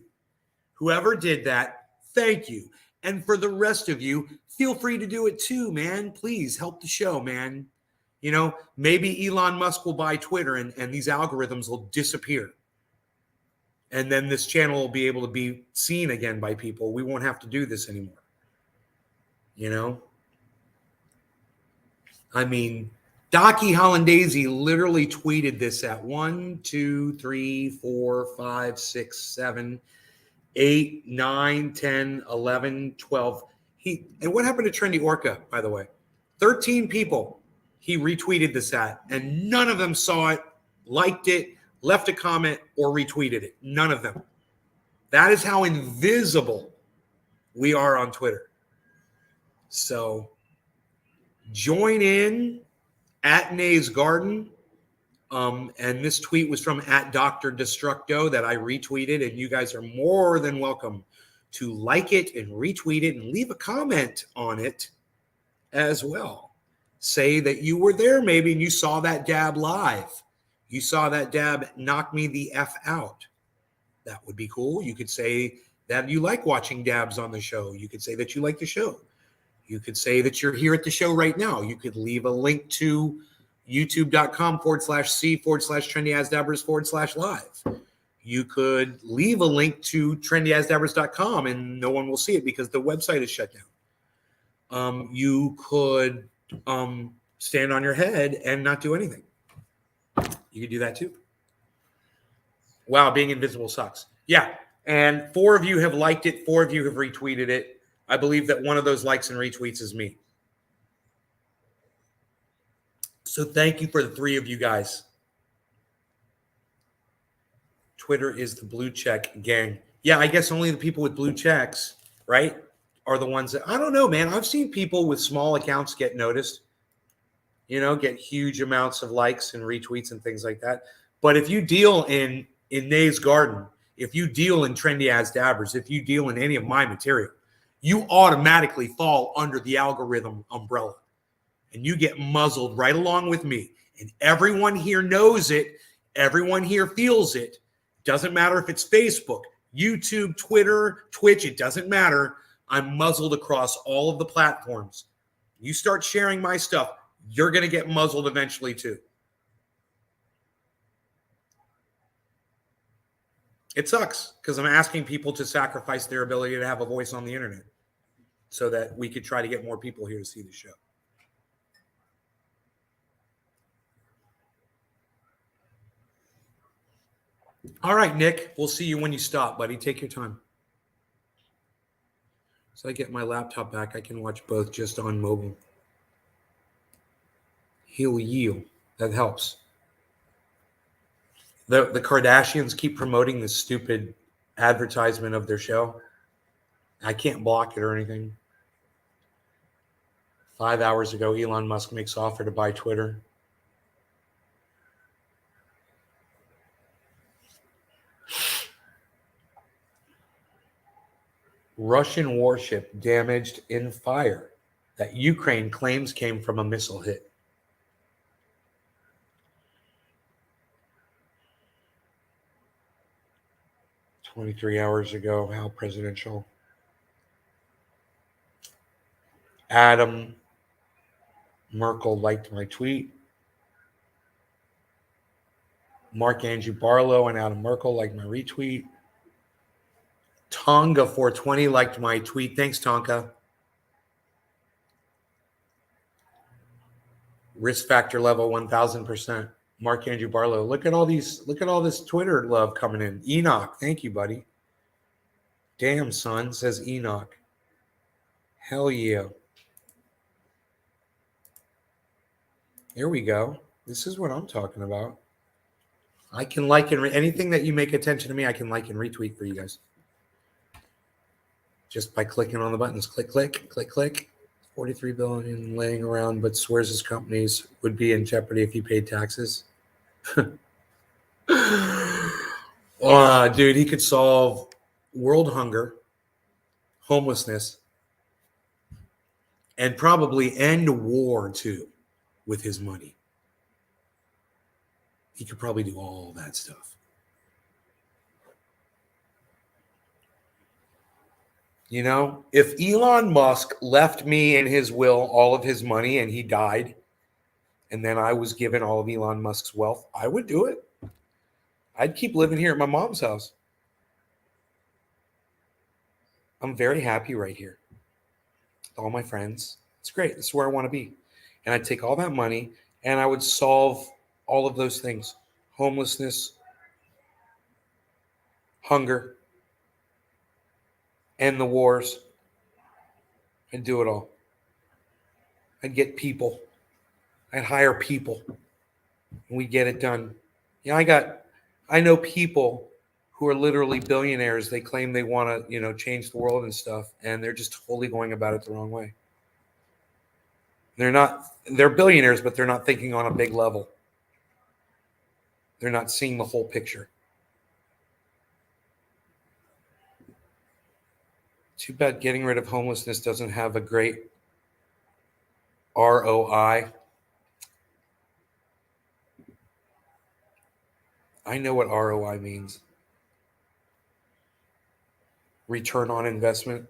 Whoever did that, thank you. And for the rest of you, feel free to do it too, man. Please help the show, man. You know, maybe Elon Musk will buy Twitter and these algorithms will disappear. And then this channel will be able to be seen again by people. We won't have to do this anymore. You know? I mean, Docky Hollandaise literally tweeted this at 1, 2, 3, 4, 5, 6, 7, 8, 9, 10, 11, 12. And what happened to Trendy Orca, by the way? 13 people he retweeted this at, and none of them saw it, liked it, left a comment, or retweeted it. None of them. That is how invisible we are on Twitter. So join in at Nay's Garden. And this tweet was from at Dr. Destructo that I retweeted, and you guys are more than welcome to like it and retweet it and leave a comment on it as well. Say that you were there maybe and you saw that dab live. You saw that dab knock me the F out. That would be cool. You could say that you like watching dabs on the show. You could say that you like the show. You could say that you're here at the show right now. You could leave a link to youtube.com/c/trendyasdabbers/live. You could leave a link to trendyasdabbers.com and no one will see it because the website is shut down. You could stand on your head and not do anything. You could do that too. Wow, being invisible sucks. Yeah, and 4 of you have liked it. 4 of you have retweeted it. I believe that one of those likes and retweets is me. So thank you for the 3 of you guys. Twitter is the blue check gang. Yeah, I guess only the people with blue checks, right, are the ones that, I don't know, man. I've seen people with small accounts get noticed, you know, get huge amounts of likes and retweets and things like that. But if you deal in Nay's Garden, if you deal in Trendy As Dabbers, if you deal in any of my material, you automatically fall under the algorithm umbrella. And you get muzzled right along with me. And everyone here knows it. Everyone here feels it. Doesn't matter if it's Facebook, YouTube, Twitter, Twitch. It doesn't matter. I'm muzzled across all of the platforms. You start sharing my stuff, you're going to get muzzled eventually too. It sucks because I'm asking people to sacrifice their ability to have a voice on the internet. so that we could try to get more people here to see the show. All right, Nick, we'll see you when you stop, buddy. Take your time. So I get my laptop back, I can watch both just on mobile. Heal you. That helps. The Kardashians keep promoting this stupid advertisement of their show. I can't block it or anything. 5 hours ago, Elon Musk makes offer to buy Twitter. Russian warship damaged in fire that Ukraine claims came from a missile hit. "23 hours ago, how presidential." Adam Merkel liked my tweet. Mark Andrew Barlow and Adam Merkel liked my retweet. Tonga 420 liked my tweet. Thanks, Tonka. Risk factor level 1000%. Mark Andrew Barlow. Look at all this Twitter love coming in. Enoch, thank you, buddy. Damn, son, says Enoch. Hell yeah. Here we go. This is what I'm talking about. I can like and anything that you make attention to me, I can like and retweet for you guys. Just by clicking on the buttons. Click, click, click, click. 43 billion laying around, but swears his companies would be in jeopardy if he paid taxes. Dude, he could solve world hunger, homelessness, and probably end war too with his money. He could probably do all that stuff. You know, if Elon Musk left me in his will all of his money and he died, and then I was given all of Elon Musk's wealth, I would do it. I'd keep living here at my mom's house. I'm very happy right here with all my friends. It's great. This is where I want to be. And I'd take all that money and I would solve all of those things. Homelessness, hunger, end the wars, and do it all. I'd get people. I'd hire people. And we get it done. I know people who are literally billionaires. They claim they want to, change the world and stuff, and they're just totally going about it the wrong way. They're billionaires, but they're not thinking on a big level. They're not seeing the whole picture. Too bad getting rid of homelessness doesn't have a great ROI. I know what ROI means. Return on investment.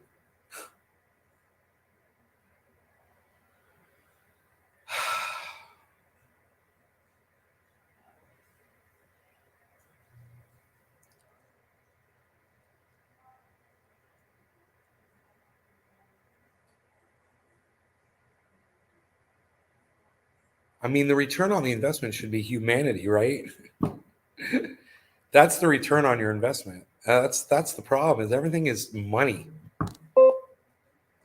I mean, the return on the investment should be humanity, right? That's the return on your investment. That's the problem. Is everything is money.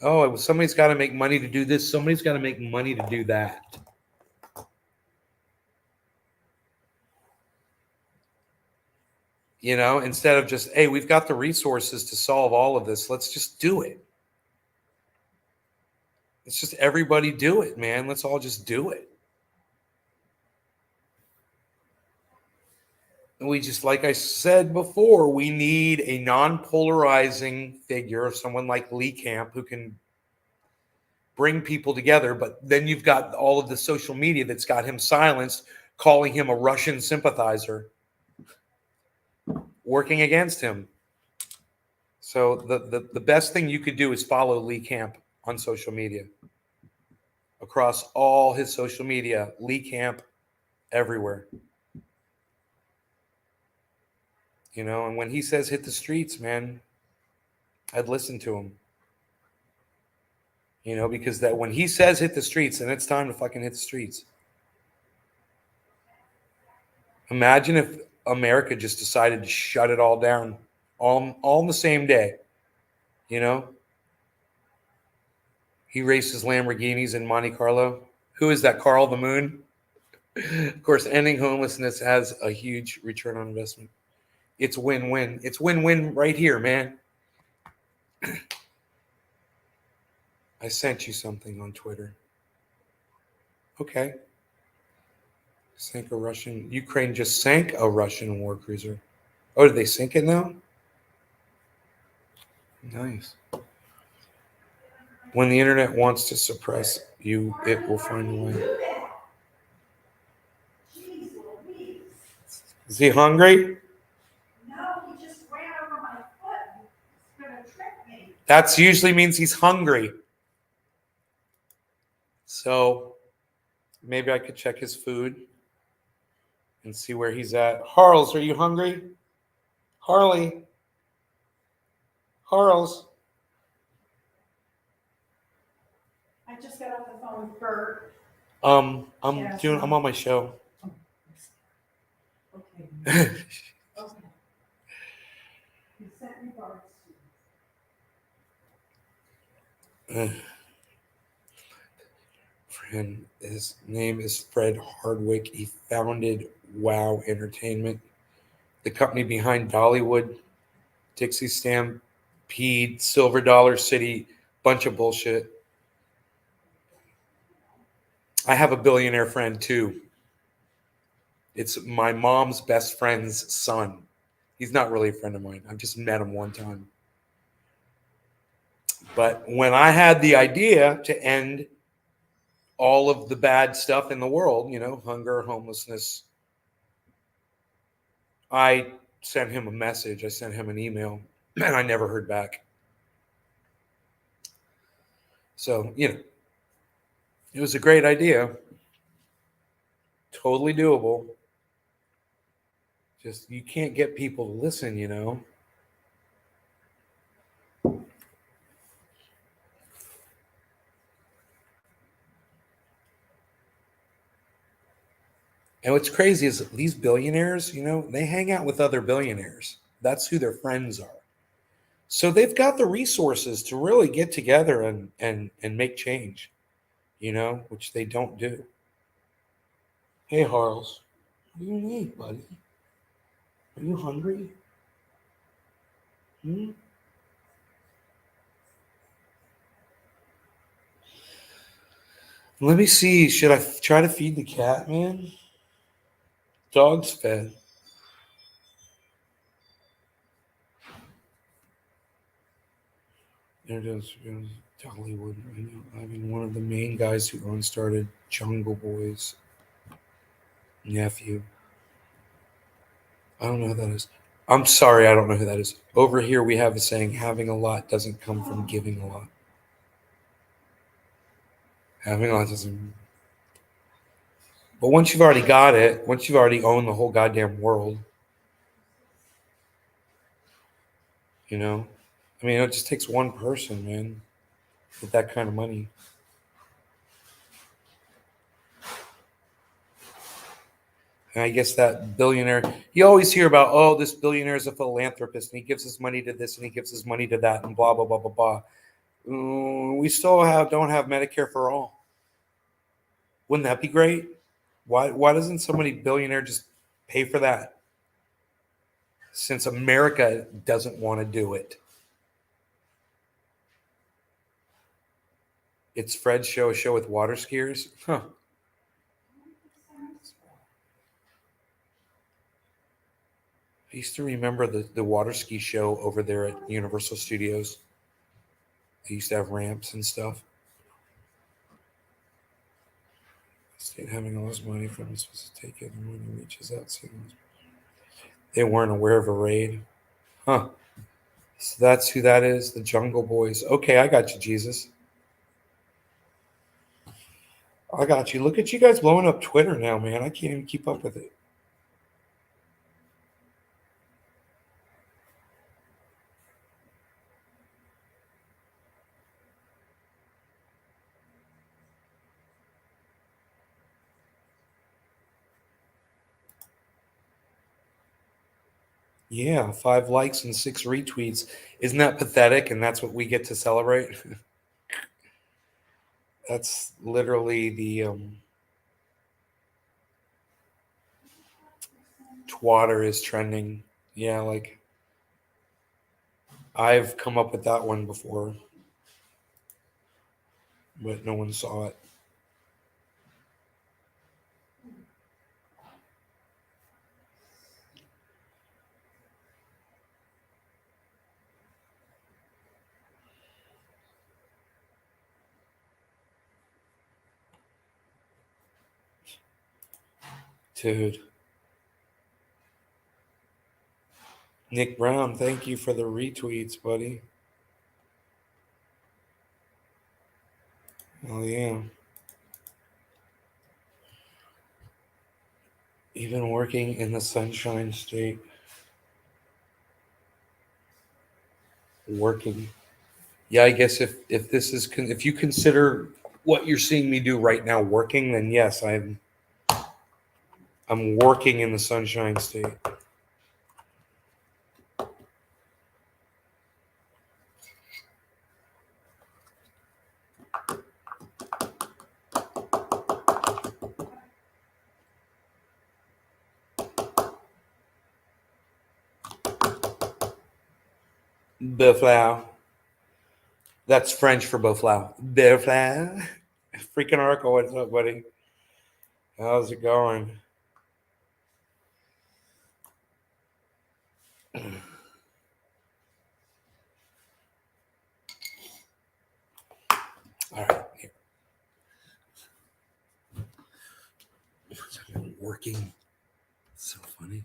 Oh, somebody's got to make money to do this. Somebody's got to make money to do that. Instead of just, hey, we've got the resources to solve all of this. Let's just do it. Let's just everybody do it, man. Let's all just do it. And we just, like I said before, we need a non-polarizing figure, someone like Lee Camp, who can bring people together. But then you've got all of the social media that's got him silenced, calling him a Russian sympathizer, working against him. So the best thing you could do is follow Lee Camp on social media. Across all his social media, Lee Camp everywhere. And when he says hit the streets, man, I'd listen to him. Because that when he says hit the streets, then it's time to fucking hit the streets. Imagine if America just decided to shut it all down all in the same day. He races Lamborghinis in Monte Carlo. Who is that? Carl the Moon? Of course, ending homelessness has a huge return on investment. It's win-win. It's win-win right here, man. I sent you something on Twitter. Okay. Ukraine just sank a Russian war cruiser. Oh, did they sink it now? Nice. When the internet wants to suppress you, it will find a way. Is he hungry? No, he just ran over my foot. He's gonna trick me. That usually means he's hungry. So maybe I could check his food and see where he's at. Harles, are you hungry? Harley. Harles. I just got off the phone with Bert. I'm Yes. I'm on my show. Okay. Okay. He sent me Bart's. Friend, his name is Fred Hardwick. He founded Wow Entertainment, the company behind Dollywood, Dixie Stampede, Silver Dollar City, bunch of bullshit. I have a billionaire friend too. It's my mom's best friend's son. He's not really a friend of mine. I've just met him one time. But when I had the idea to end all of the bad stuff in the world, hunger, homelessness, I sent him a message. I sent him an email, and I never heard back. So, it was a great idea. Totally doable. Just, you can't get people to listen, And what's crazy is these billionaires, they hang out with other billionaires. That's who their friends are. So they've got the resources to really get together and make change, which they don't do. Hey, Harles, what do you need, buddy? Are you hungry? Let me see. Should I try to feed the cat, man? Dog's fed. There it is. Dollywood. One of the main guys who started Jungle Boys. Nephew. I don't know who that is. I'm sorry, I don't know who that is. Over here we have a saying, having a lot doesn't come from giving a lot. Having a lot doesn't. But once you've already got it, once you've already owned the whole goddamn world, it just takes one person, man, with that kind of money. And I guess that billionaire, you always hear about, oh, this billionaire is a philanthropist and he gives his money to this and he gives his money to that and blah, blah, blah, blah, blah. We still don't have Medicare for all. Wouldn't that be great? Why doesn't somebody billionaire just pay for that? Since America doesn't want to do it. It's Fred's show, a show with water skiers. Huh. I used to remember the water ski show over there at Universal Studios. They used to have ramps and stuff. State having all this money from is supposed to take it and when he reaches out. They weren't aware of a raid. Huh. So that's who that is, the Jungle Boys. Okay, I got you, Jesus. I got you. Look at you guys blowing up Twitter now, man. I can't even keep up with it. Yeah, 5 likes and 6 retweets. Isn't that pathetic? And that's what we get to celebrate. That's literally the twatter is trending. Yeah, like I've come up with that one before, but no one saw it. Dude. Nick Brown, thank you for the retweets, buddy. Oh yeah. Even working in the Sunshine State. Working. Yeah, I guess if this is if you consider what you're seeing me do right now working, then yes, I'm working in the Sunshine State. Beflau. That's French for Beflau. Beflau. Freaking Oracle, what's up, buddy? How's it going? All right. Here. Working. So funny.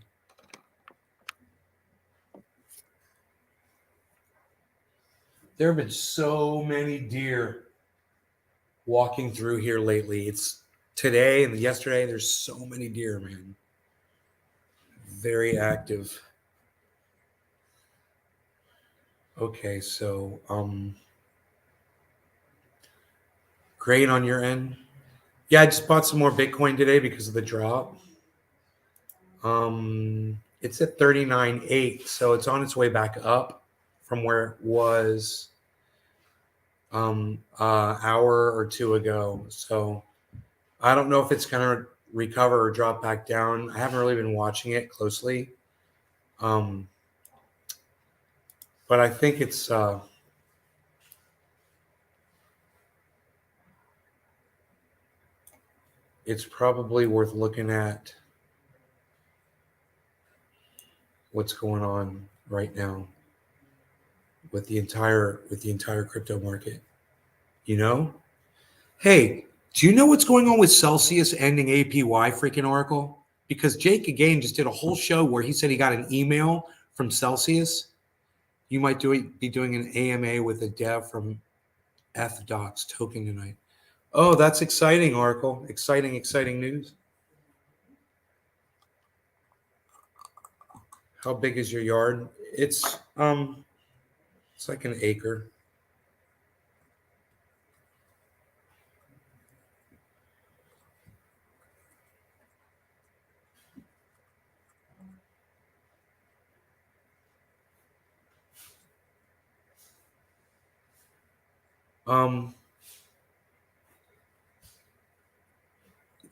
There have been so many deer walking through here lately. It's today and yesterday. There's so many deer, man. Very active. Okay, so great on your end. Yeah, I just bought some more Bitcoin today because of the drop. It's at 39.8, so it's on its way back up from where it was hour or two ago. So I don't know if it's gonna recover or drop back down. I haven't really been watching it closely. But I think it's probably worth looking at what's going on right now with the entire crypto market. You know? Hey, do you know what's going on with Celsius ending APY freaking Oracle? Because Jake again just did a whole show where he said he got an email from Celsius. You might be doing an AMA with a dev from FDocs token tonight. Oh, that's exciting, Oracle. Exciting, exciting news. How big is your yard? It's like an acre.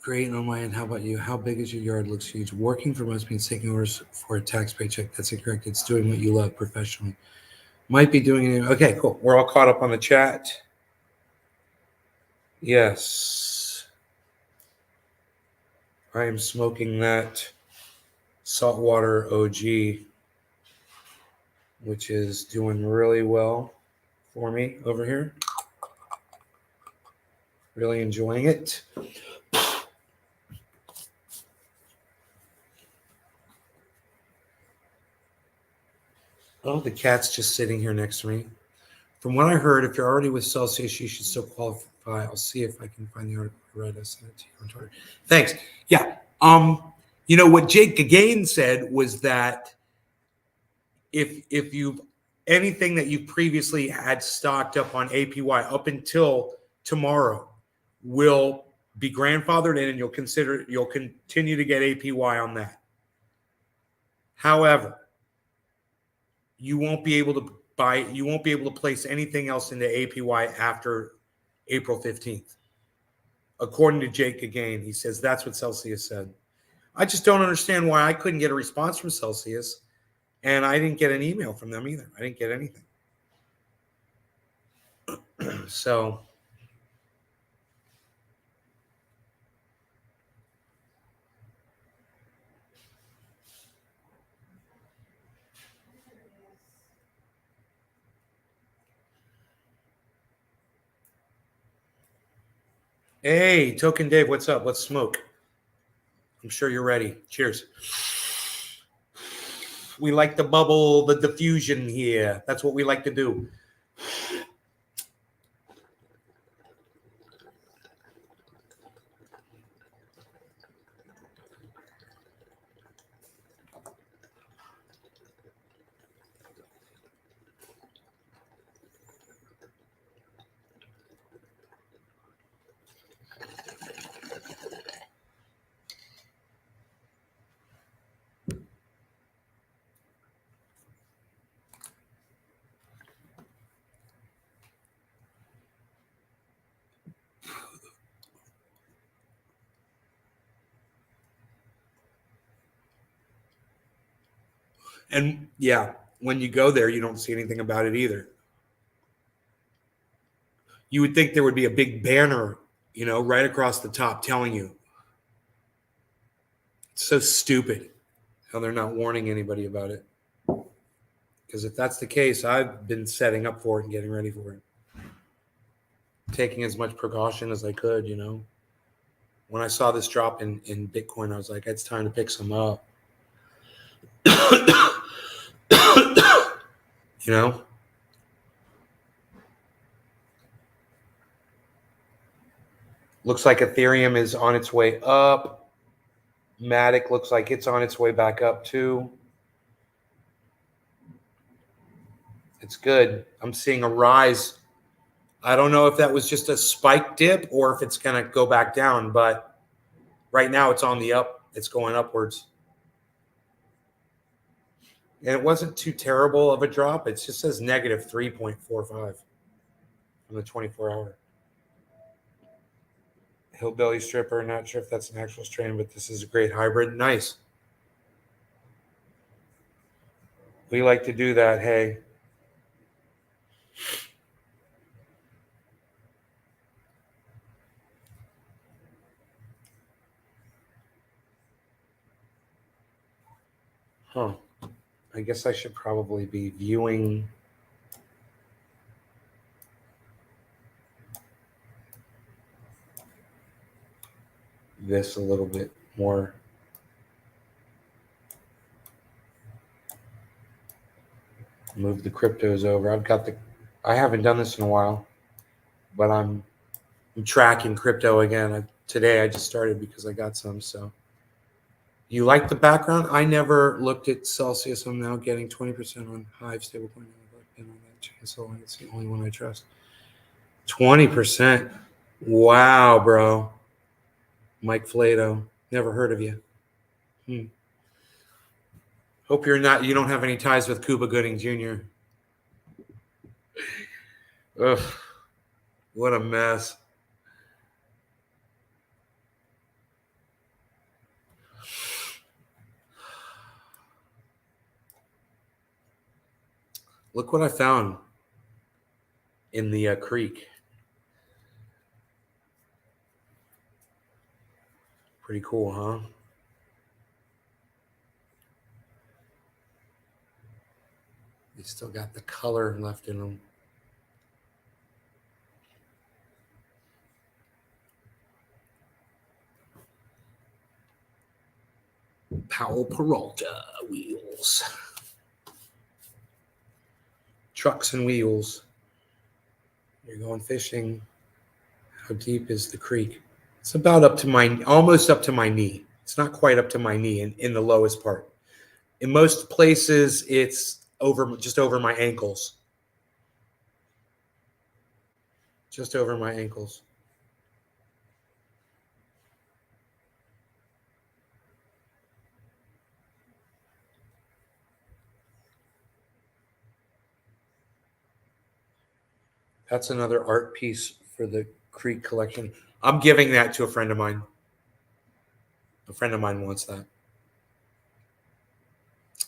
Great on my end. How about you? How big is your yard? Looks huge. Working for most means taking orders for a tax paycheck. That's incorrect. It's doing what you love professionally. Might be doing it. Okay, cool. We're all caught up on the chat. Yes. I am smoking that saltwater OG, which is doing really well for me over here. Really enjoying it. Oh, the cat's just sitting here next to me. From what I heard, if you're already with Celsius, you should still qualify. I'll see if I can find the article I read. I sent it to you on Twitter. Thanks. Yeah. You know what Jake Gagain said was that if you've anything that you previously had stocked up on APY up until tomorrow will be grandfathered in, and you'll continue to get APY on that. However, you won't be able to place anything else into APY after April 15th. According to Jake again, he says that's what Celsius said. I just don't understand why I couldn't get a response from Celsius, and I didn't get an email from them either. I didn't get anything. So, hey, Token Dave, what's up? Let's smoke. I'm sure you're ready. Cheers. We like the bubble, the diffusion here. That's what we like to do. And yeah, when you go there, you don't see anything about it either. You would think there would be a big banner, right across the top telling you. It's so stupid how they're not warning anybody about it. Because if that's the case, I've been setting up for it and getting ready for it. Taking as much precaution as I could, When I saw this drop in Bitcoin, I was like, it's time to pick some up. Looks like Ethereum is on its way up. Matic looks like it's on its way back up too. It's good. I'm seeing a rise. I don't know if that was just a spike dip or if it's going to go back down, but right now it's on the up. It's going upwards. And it wasn't too terrible of a drop. It just says negative 3.45 on the 24-hour. Hillbilly stripper. Not sure if that's an actual strain, but this is a great hybrid. Nice. We like to do that. Hey. Huh. I guess I should probably be viewing this a little bit more. Move the cryptos over. I haven't done this in a while, but I'm tracking crypto again. Today I just started because I got some. So you like the background? I never looked at Celsius. I'm now getting 20% on Hive stablecoin. I've been on that chain, so it's the only one I trust. 20%. Wow, bro. Mike Flato. Never heard of you. Hope you don't have any ties with Cuba Gooding Jr. Ugh, what a mess. Look what I found in the creek. Pretty cool, huh? They still got the color left in them. Powell Peralta wheels. Trucks and wheels. You're going fishing. How deep is the creek? It's about almost up to my knee. It's not quite up to my knee in the lowest part. In most places, it's just over my ankles. Just over my ankles. That's another art piece for the Creek collection. I'm giving that to a friend of mine. A friend of mine wants that.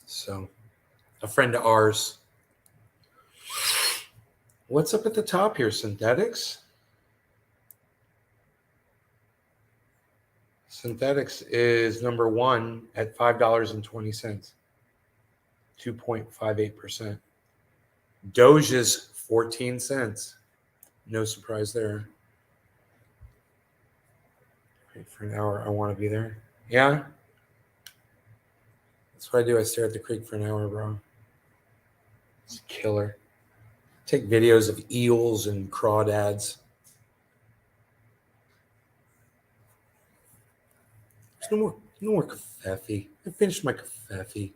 So, a friend of ours. What's up at the top here? Synthetics? Synthetics is number one at $5.20, 2.58%. Doge is 14 cents. No surprise there. Wait for an hour. I want to be there. Yeah. That's what I do. I stare at the creek for an hour, bro. It's a killer. Take videos of eels and crawdads. There's no more kafefe. I finished my kafefe.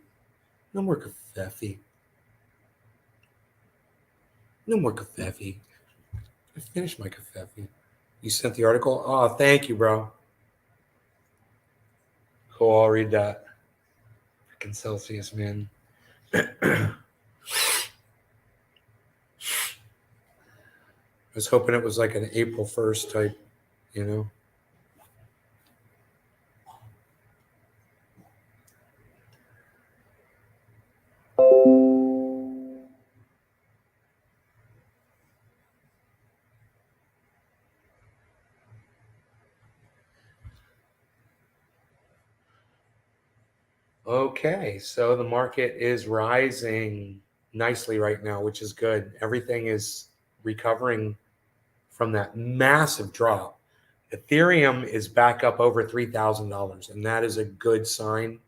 No more kafefe. No more kafefe. I finished my kafefe. You sent the article? Oh, thank you, bro. Cool, I'll read that. Freaking Celsius, man. I was hoping it was like an April 1st type, you know? Okay, so the market is rising nicely right now, which is good. Everything is recovering from that massive drop. Ethereum is back up over $3,000, and that is a good sign.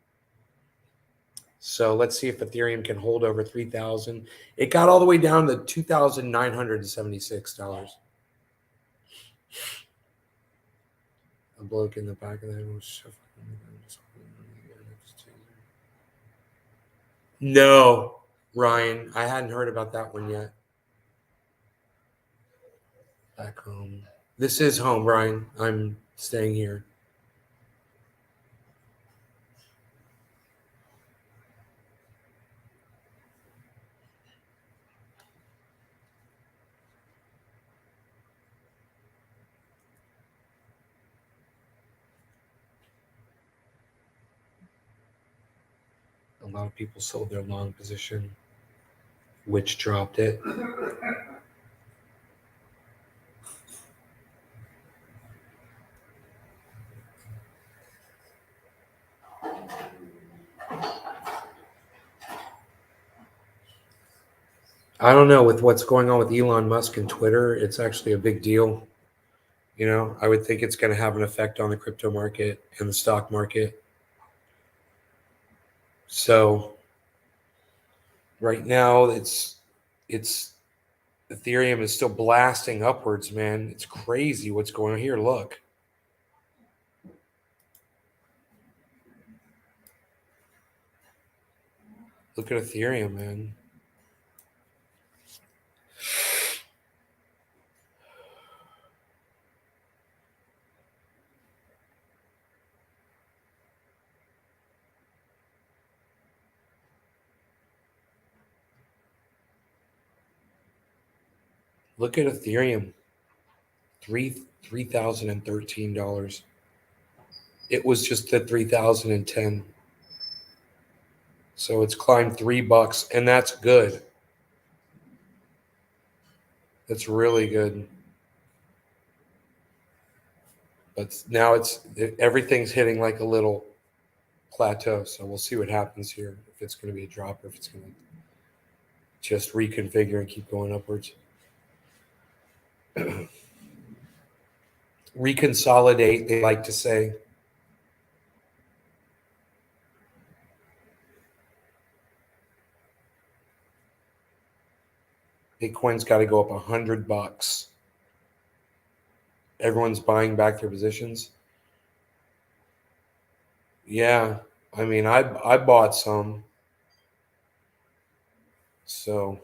So let's see if Ethereum can hold over 3,000. It got all the way down to $2,976. A bloke in the back of the head was shuffling. No, Ryan, I hadn't heard about that one yet. Back home. This is home, Ryan. I'm staying here. A lot of people sold their long position, which dropped it. I don't know, with what's going on with Elon Musk and Twitter, it's actually a big deal. You know, I would think it's going to have an effect on the crypto market and the stock market. So right now it's Ethereum is still blasting upwards, man. It's crazy what's going on here. Look. Look at Ethereum, man. Look at Ethereum. $3,013. It was just at 3,010. So it's climbed $3, and that's good. That's really good. But now everything's hitting like a little plateau. So we'll see what happens here. If it's going to be a drop or if it's going to just reconfigure and keep going upwards. Reconsolidate, they like to say. Bitcoin's got to go up $100. Everyone's buying back their positions. Yeah, I mean, I bought some. So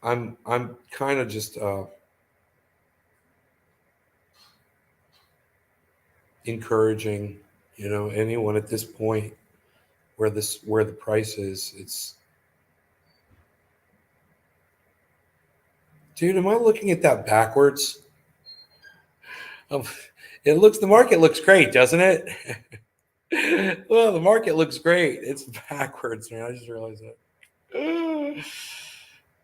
I'm kind of just encouraging, anyone at this point where the price is, Dude, am I looking at that backwards? The market looks great, doesn't it? Well, the market looks great. It's backwards, man. I just realized that.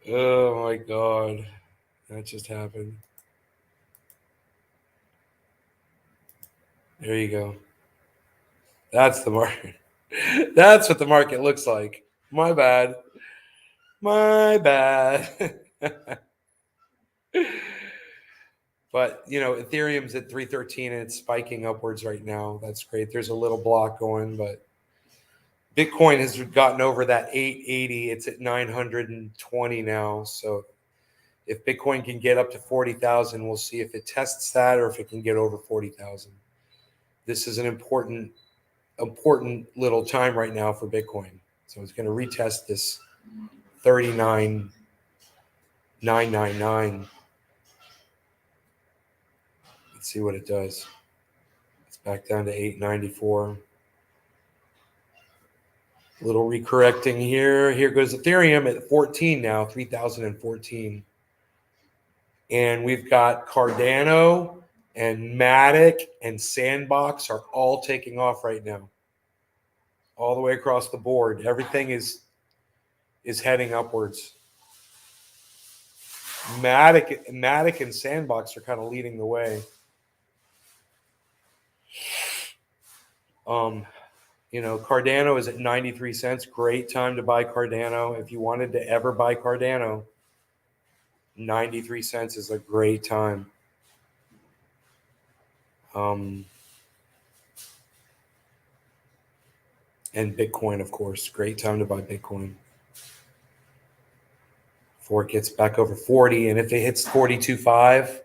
Oh my God. That just happened. There you go. That's the market. That's what the market looks like. My bad. My bad. But Ethereum's at 313 and it's spiking upwards right now. That's great. There's a little block going, but Bitcoin has gotten over that 880. It's at 920 now. So if Bitcoin can get up to 40,000, we'll see if it tests that or if it can get over 40,000. This is an important little time right now for Bitcoin. So it's going to retest this 39,999. Let's see what it does. It's back down to 894. Little recorrecting here. Here goes Ethereum at 14 now, 3,014. And we've got Cardano and Matic and Sandbox are all taking off right now. All the way across the board. Everything is heading upwards. Matic and Sandbox are kind of leading the way. Cardano is at 93 cents. Great time to buy Cardano. If you wanted to ever buy Cardano, 93 cents is a great time. And Bitcoin, of course, great time to buy Bitcoin before it gets back over 40. And if it hits 42.5,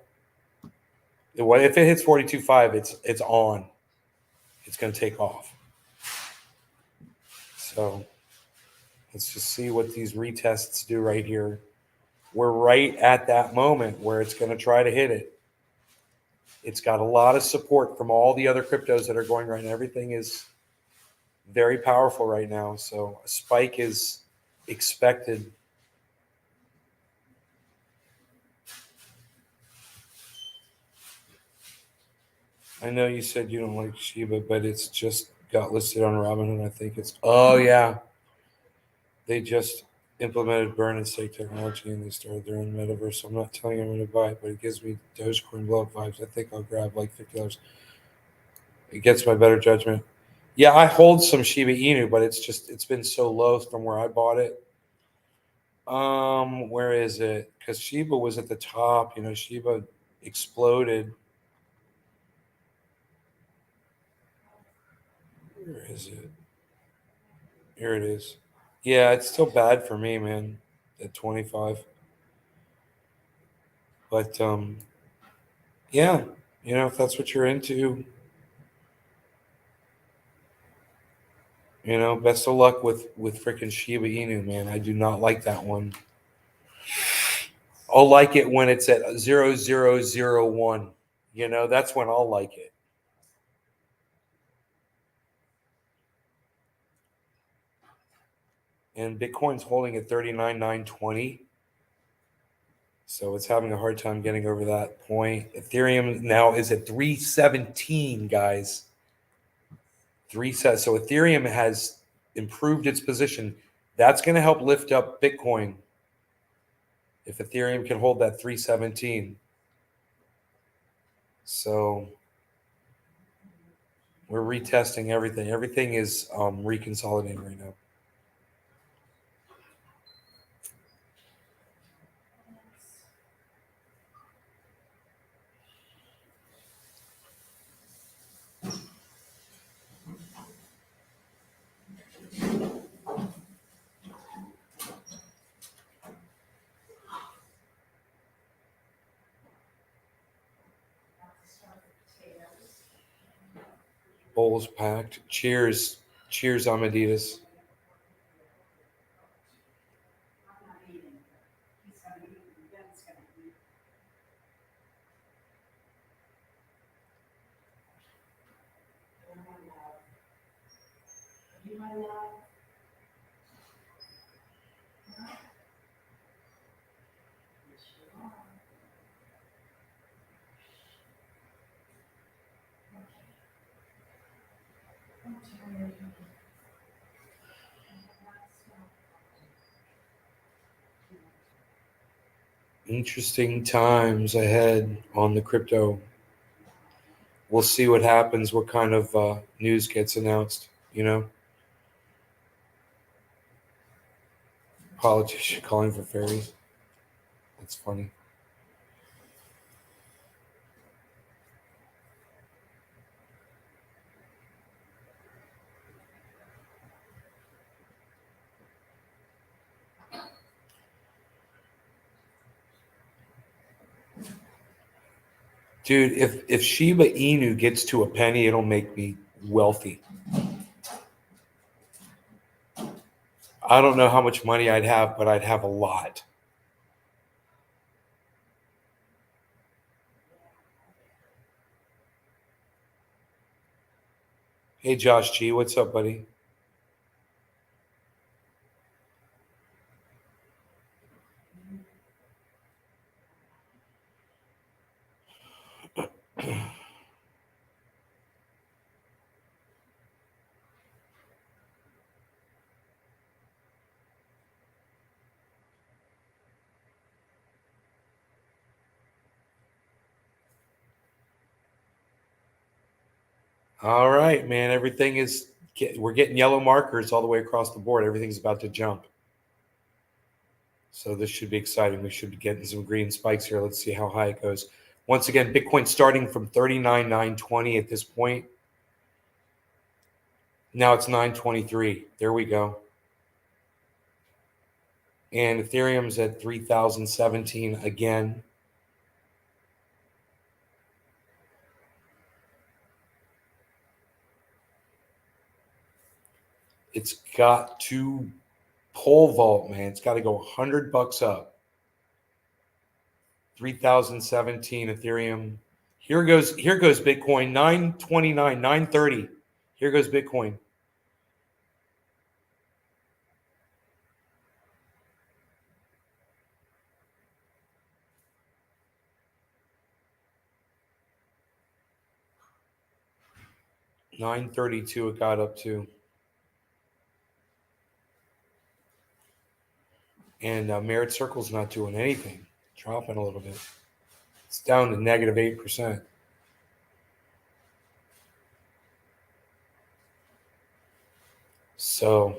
if it hits 42.5, it's on. It's going to take off. So let's just see what these retests do right here. We're right at that moment where it's going to try to hit it. It's got a lot of support from all the other cryptos that are going right now. Everything is very powerful right now. So a spike is expected. I know you said you don't like Shiba, but it's just got listed on Robinhood. I think oh yeah. They just implemented burn and stake technology and they started their own metaverse. So I'm not telling you I'm going to buy it, but it gives me Dogecoin blow up vibes. I think I'll grab like $50. It gets my better judgment. Yeah, I hold some Shiba Inu, but it's been so low from where I bought it. Where is it? Because Shiba was at the top. Shiba exploded. Where is it? Here it is. Yeah, it's still bad for me, man. At 25. But yeah, if that's what you're into, best of luck with freaking Shiba Inu, man. I do not like that one. I'll like it when it's at 0001. That's when I'll like it. And Bitcoin's holding at 39,920. So it's having a hard time getting over that point. Ethereum now is at 317, guys. So Ethereum has improved its position. That's going to help lift up Bitcoin if Ethereum can hold that 317. So we're retesting everything. Everything is reconsolidating right now. Bowls packed. Cheers. Cheers, Amadeus. I'm not eating. He's gonna eat, and Ben's gonna eat. You're my love. Are you my love? Huh? Yes, you are. Interesting times ahead on the crypto. We'll see what happens, what kind of news gets announced, Politician calling for fairies. That's funny. Dude, if Shiba Inu gets to a penny, it'll make me wealthy. I don't know how much money I'd have, but I'd have a lot. Hey, Josh G, what's up, buddy? All right, man. We're getting yellow markers all the way across the board. Everything's about to jump. So this should be exciting. We should be getting some green spikes here. Let's see how high it goes. Once again, Bitcoin starting from 39,920 at this point. Now it's 923. There we go. And Ethereum's at 3,017 again. It's got to pole vault, man. It's got to go $100 up. 3,017 Ethereum. Here goes Bitcoin. 929, 930. Here goes Bitcoin. $932 it got up to. And Merit Circle's not doing anything. Dropping a little bit. It's down to negative 8%. So,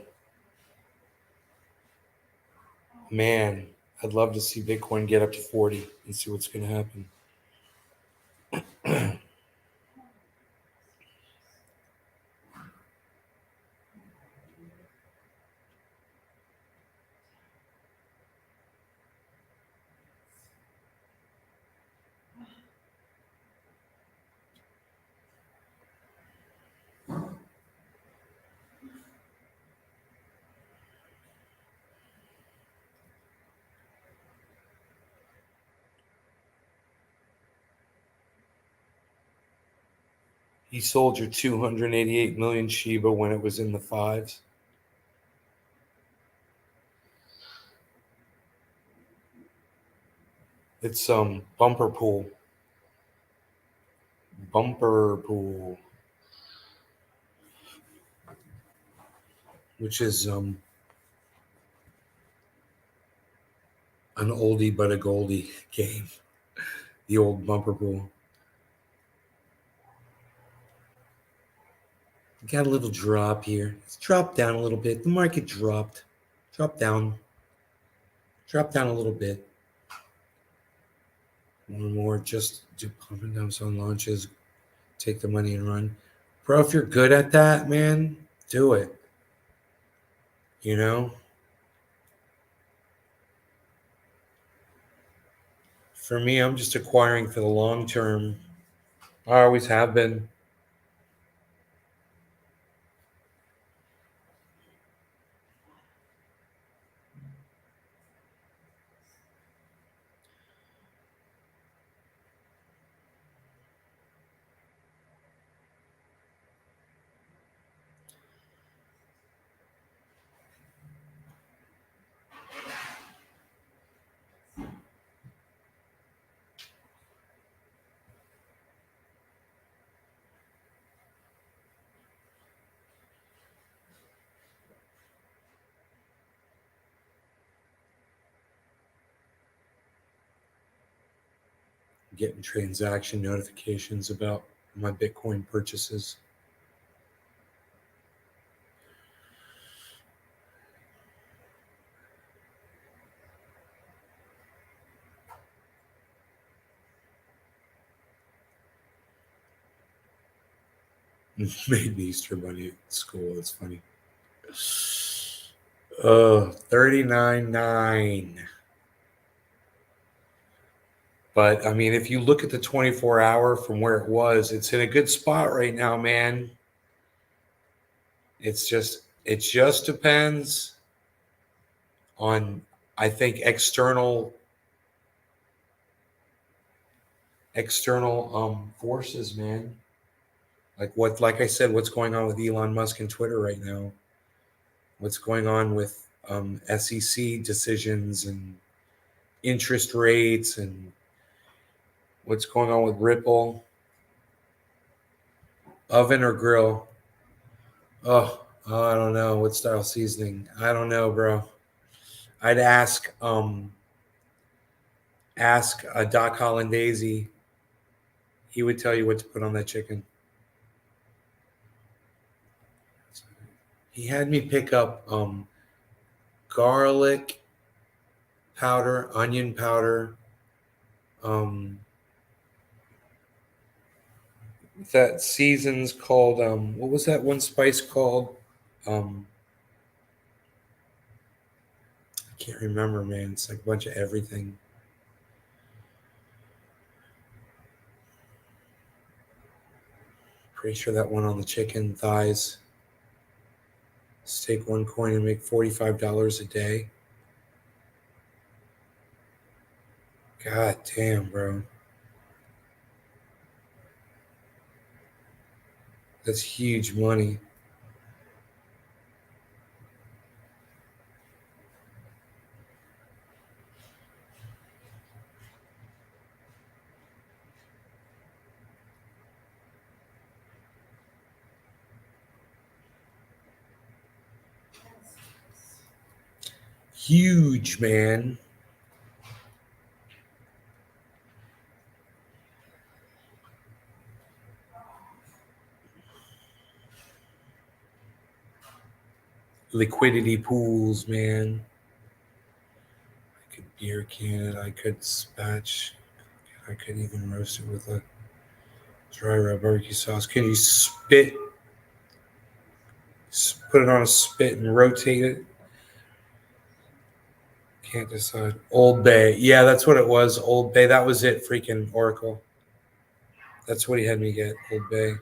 man, I'd love to see Bitcoin get up to 40 and see what's going to happen. You sold your 288 million Shiba when it was in the fives. It's bumper pool. Bumper pool. Which is an oldie but a goldie game. The old bumper pool. Got a little drop here. It's dropped down a little bit. The market dropped. Dropped down. Dropped down a little bit. One more just do pump and dumps on launches. Take the money and run. Bro, if you're good at that, man, do it. For me, I'm just acquiring for the long term. I always have been. Getting transaction notifications about my Bitcoin purchases. Made the Easter Bunny at school. That's funny. 39.9. But I mean, if you look at the 24-hour from where it was, it's in a good spot right now, man. It just depends on, I think, external forces, man. Like I said, what's going on with Elon Musk and Twitter right now? What's going on with SEC decisions and interest rates, and what's going on with Ripple? Oven or grill? Oh, I don't know. What style seasoning? I don't know, bro. I'd ask Doc Hollandaise. He would tell you what to put on that chicken. He had me pick up garlic powder, onion powder, that seasons called what was that one spice called? I can't remember, man. It's like a bunch of everything. Pretty sure that one on the chicken thighs. Stake one coin and make $45 a day. God damn, bro. That's huge money. Huge, man. Liquidity pools, man. I could beer can it. I could spatch. I could even roast it with a dry rub barbecue sauce. Can you put it on a spit and rotate it? Can't decide. Old Bay. Yeah, that's what it was. Old Bay. That was it. Freaking Oracle. That's what he had me get. Old Bay.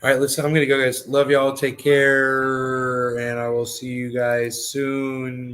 All right, listen, I'm going to go, guys. Love y'all. Take care. And I will see you guys soon.